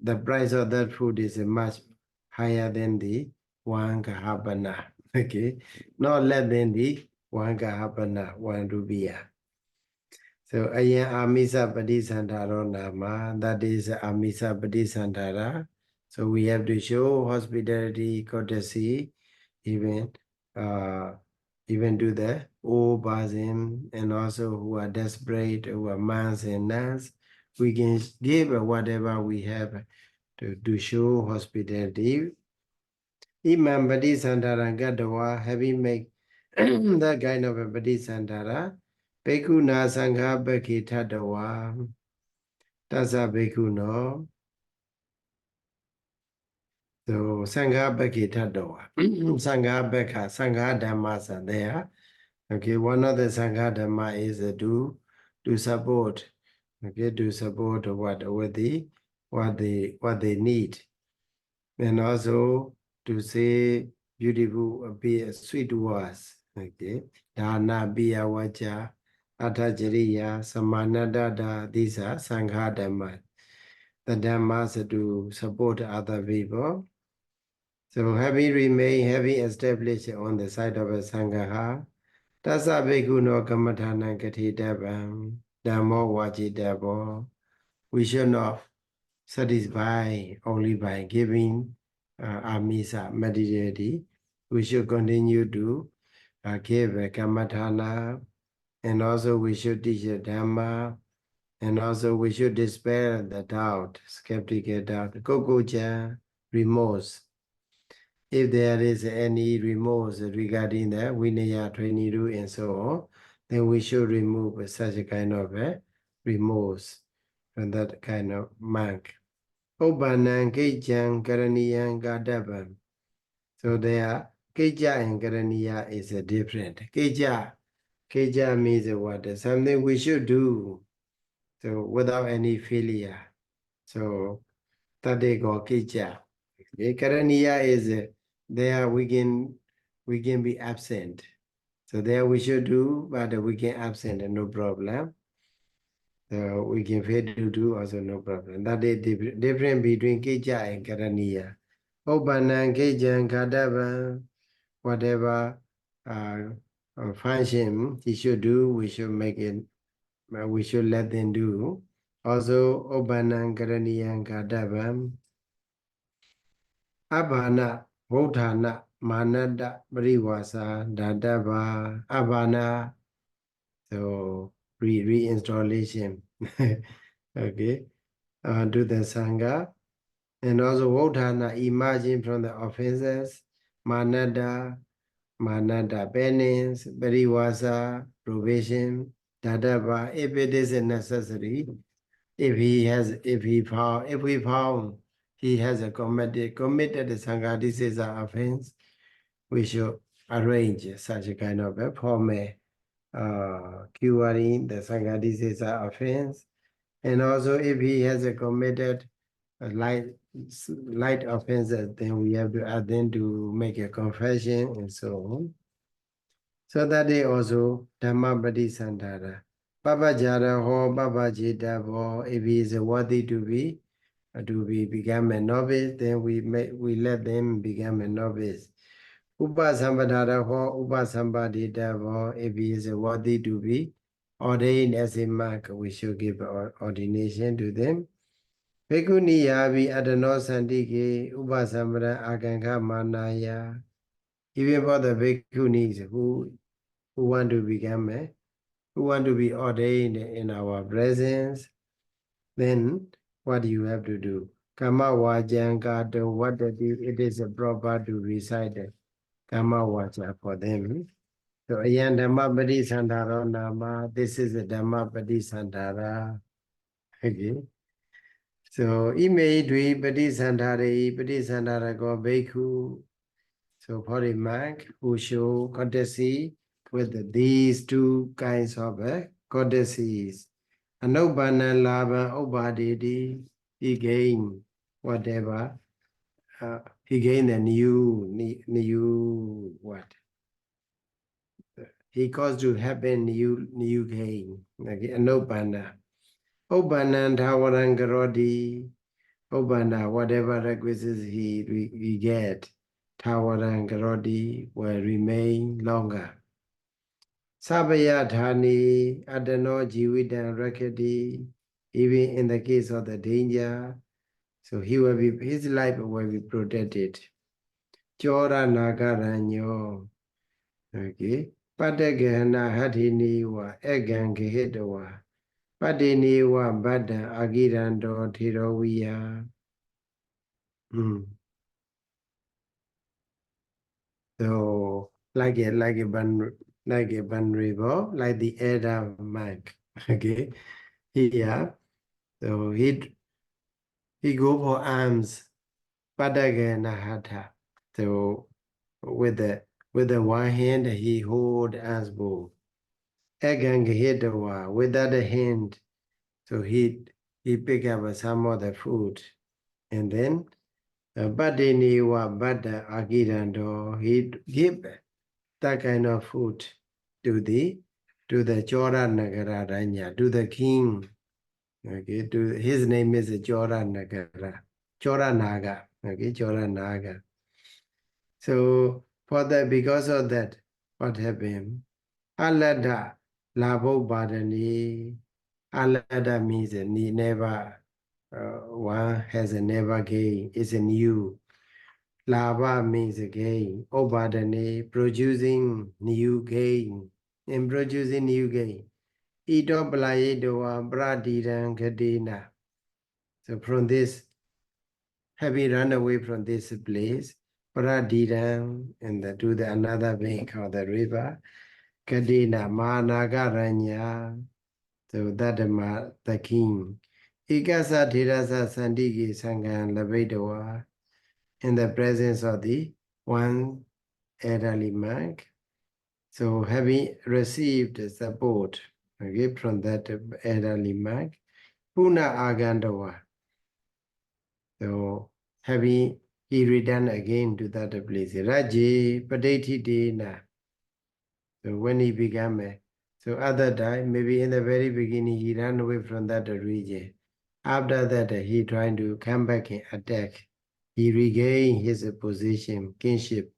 the price of that food is much higher than the one kahabana. Okay, not less than the one kahabana, 1 rupiah. So ayan amisa padisantara nama, that is amisa padisantara. So we have to show hospitality, courtesy, even to the old person, and also who are desperate, who are monks and nuns. We can give whatever we have to show hospitality. Imam Padisantara Gadawa, having made that kind of a Padisantara, Bhikkhuna Sangha Bhakhi Tadawa, Tasa Bhikkhuno. So Sangha Bhakhi Tadawa, Sangha Bhakha, Sangha Dhammas are there. Okay, one of the Sangha Dhamma is to support, okay, to support what they need, and also to say beautiful, sweet words. Okay, Dana Biya Vacha, Attajariya, Samanadada, these are Sangha Dhamma. the Dhammas to support other people. So having remained, having established on the side of a Sangha, Tassa Bhikkhuna Kammatthana Kathitabam Dhammo Vajitabo. We should not satisfy only by giving amisa meditation. We should continue to give Kammatthana, and also we should teach the Dhamma, and also we should dispel the doubt, skeptical doubt, kokocha, remorse. If there is any remorse regarding the Vinaya training and so on, then we should remove such a kind of remorse from that kind of monk. Obbanan Kejang Karaniyan Gadabam. So there, Keja and Karaniya is a different. Keja means what? Something we should do. So without any failure. So that they go Keja. Karaniya is there we can be absent. So there we should do, but we can absent and no problem. So we can fail to do also no problem. That is different between Keja and Karaniya. Obbanan Kejan Kadava, whatever function he should do, we should make it, we should let them do. Also, Obbanan Karaniyan Kadava, Abhana, Vauthana, Manada, Parivasa, Dadava, Abhana. So reinstallation. Okay. To the Sangha. And also Vauthana, emerging from the offenses, Manada, penance, Parivasa, probation, Dadava. If it is necessary, if we found he has a committed Sangha, this is an offense, we should arrange such a kind of a formal curing the Sangha, this is an offense. And also if he has a committed light offenses, then we have to ask them to make a confession and so on. So that they also Dhamma Piṭaka. Papa Jara ho Papa Jita ho, if he is worthy to become a novice, then we let them become a novice. Upasambhadara ho Upasambhadita ho, if he is worthy to be ordained as a monk, we should give ordination to them. Bhikkhuni yavi adano santike Upasambhada Akankha Manaya. Even for the bhikkhunis who want to become who want to be ordained in our presence, then what do you have to do? Kama Vajankata, what it is proper to recite the Kama Vaja for them. So Ayan Dhamma Piṭaka Nama, this is the Dhamma Piṭaka. Okay. So Ime Dvi Piṭaka Go Bhikkhu. So for a monk who show courtesy with these two kinds of courtesies, Anubbana Lava Obadidi, he gained whatever, he gained a new what? He caused to happen new gain. Anubbana. Obana Tawarangarodi, Obana, whatever requisites he get, Tawarangarodi will remain longer. Sabaya Dhani, Adano Jividan Rakati, even in the case of the danger, so his life will be protected. Chora Nagaranyo, okay. Padagana Hadini wa Egan Gehedwa, Padini wa Bada Agirando Tirowiya. So like a vulnerable, like the elder monk. Okay, here, so he go for alms, Padagana. So with the one hand he hold as bow. Egang Hidawa, with the other hand, so he pick up some of the food, and then Badini wa Bada Agirando, he give that kind of food to the Chora Nagararanya, to the king Okay, his name is Chora Nagara. Chora Naga. Okay, Chora Naga. So for that, because of that, what happened? Alada Labo Badani. Alada means never. One has a never gain. It's a new. Lava means a gain. Obadane, producing new gain. In producing new gain. Ito Balayedoa Bradidan Kadena. So from this, having run away from this place, Bradidan, and to the another bank of the river, Kadena, Managaranya, so that the king. Ikasa Tirasa Sandigi Sangan Labedoa, in the presence of the one elderly monk. So having received support, okay, from that elderly monk, Puna Agandawa. So having he returned again to that place. Raji Padeti Dena. So when he became so other time, maybe in the very beginning he ran away from that region. After that he trying to come back and attack. He regained his position, kingship.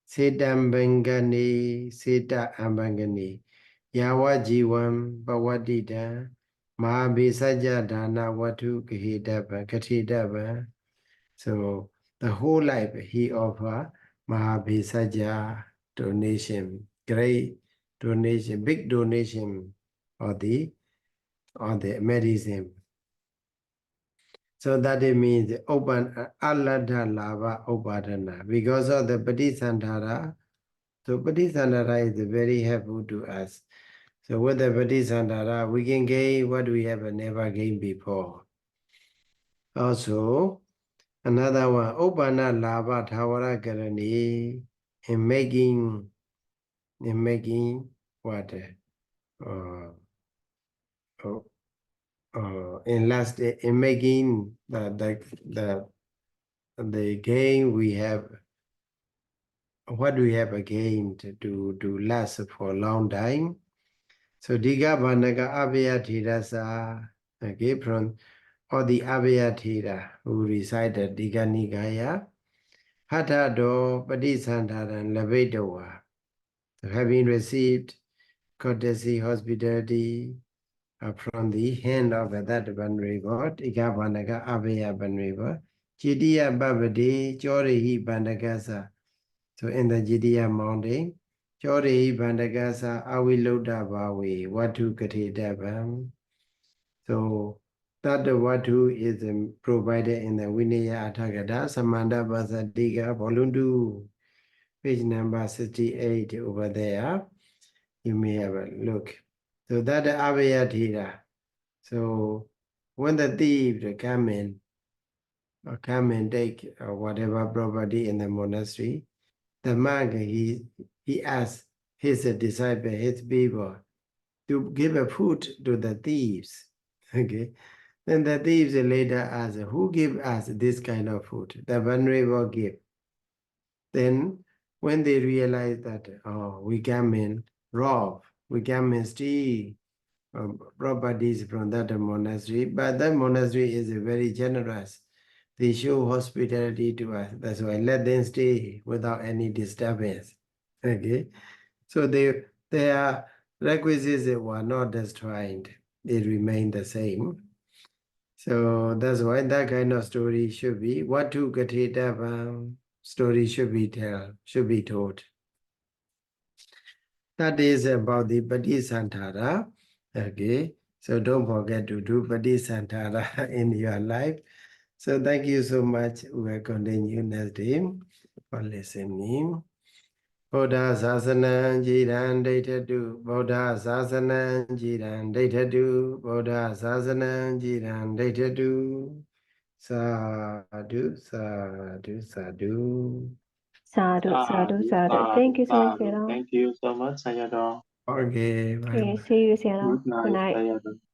Setambangani, Seta Ambangani, Yawa Jiwam, Bawadita, Mahabhisaja Dana Watu Katidaba. So the whole life he offered Mahabhisaja donation, great donation, big donation of the medicine. So that it means open Alada Lava Upadana. Because of the Padisandhara, so Padisandhara is very helpful to us. So with the Padisandhara, we can gain what we have never gained before. Also, another one, Upana Lava Tawara Karani, in making what? In last in making the gain we have, what we have gained to last for a long time. So Diga Banaga Abhaya Thirasa, okay, from all the Abhaya Thira who resided Diga Nigaya, Hatha Do Padisandharan Lavedawa, so having received courtesy, hospitality from the hand of that Venerable, Diga Banaga Abhaya Venerable, Chidiya Babadi, Chorihi Bandagasa. So in the Jidya mountain, Chori Bandagasa Awiloda Bawi, Watu Katidabam. So that the Watu is provided in the Vinaya Atagada, Samanda Basadiga, Volundu, page number 68 over there. You may have a look. So that the Avayatira. So when the thieves come in, or come and take whatever property in the monastery, the monk, he asked his disciple, his people, to give a food to the thieves. Okay. Then the thieves later asked, who gave us this kind of food? The Venerable gave. Then when they realized that, oh, we come in rob, we come and steal properties from that monastery, but that monastery is very generous. They show hospitality to us. That's why let them stay without any disturbance. Okay, so their requisites were not destroyed; they remain the same. So that's why that kind of story should be Watu Gatitava story should be told. That is about the Padisandhara. Okay, so don't forget to do Padisandhara in your life. So thank you so much. We will continue next day for listening. Buddha Sasana Jiran Datadu, Buddha Sasana Jiran Datadu, Buddha Sasana Jiran Datadu. Sadhu, sadhu, sadhu. Sadhu, sadhu, sadhu. Thank you so much, Sayadaw. Thank you so much, Sayadaw. Okay, bye. Okay, see you, Sayadaw. Good night, Good night. Sayadaw.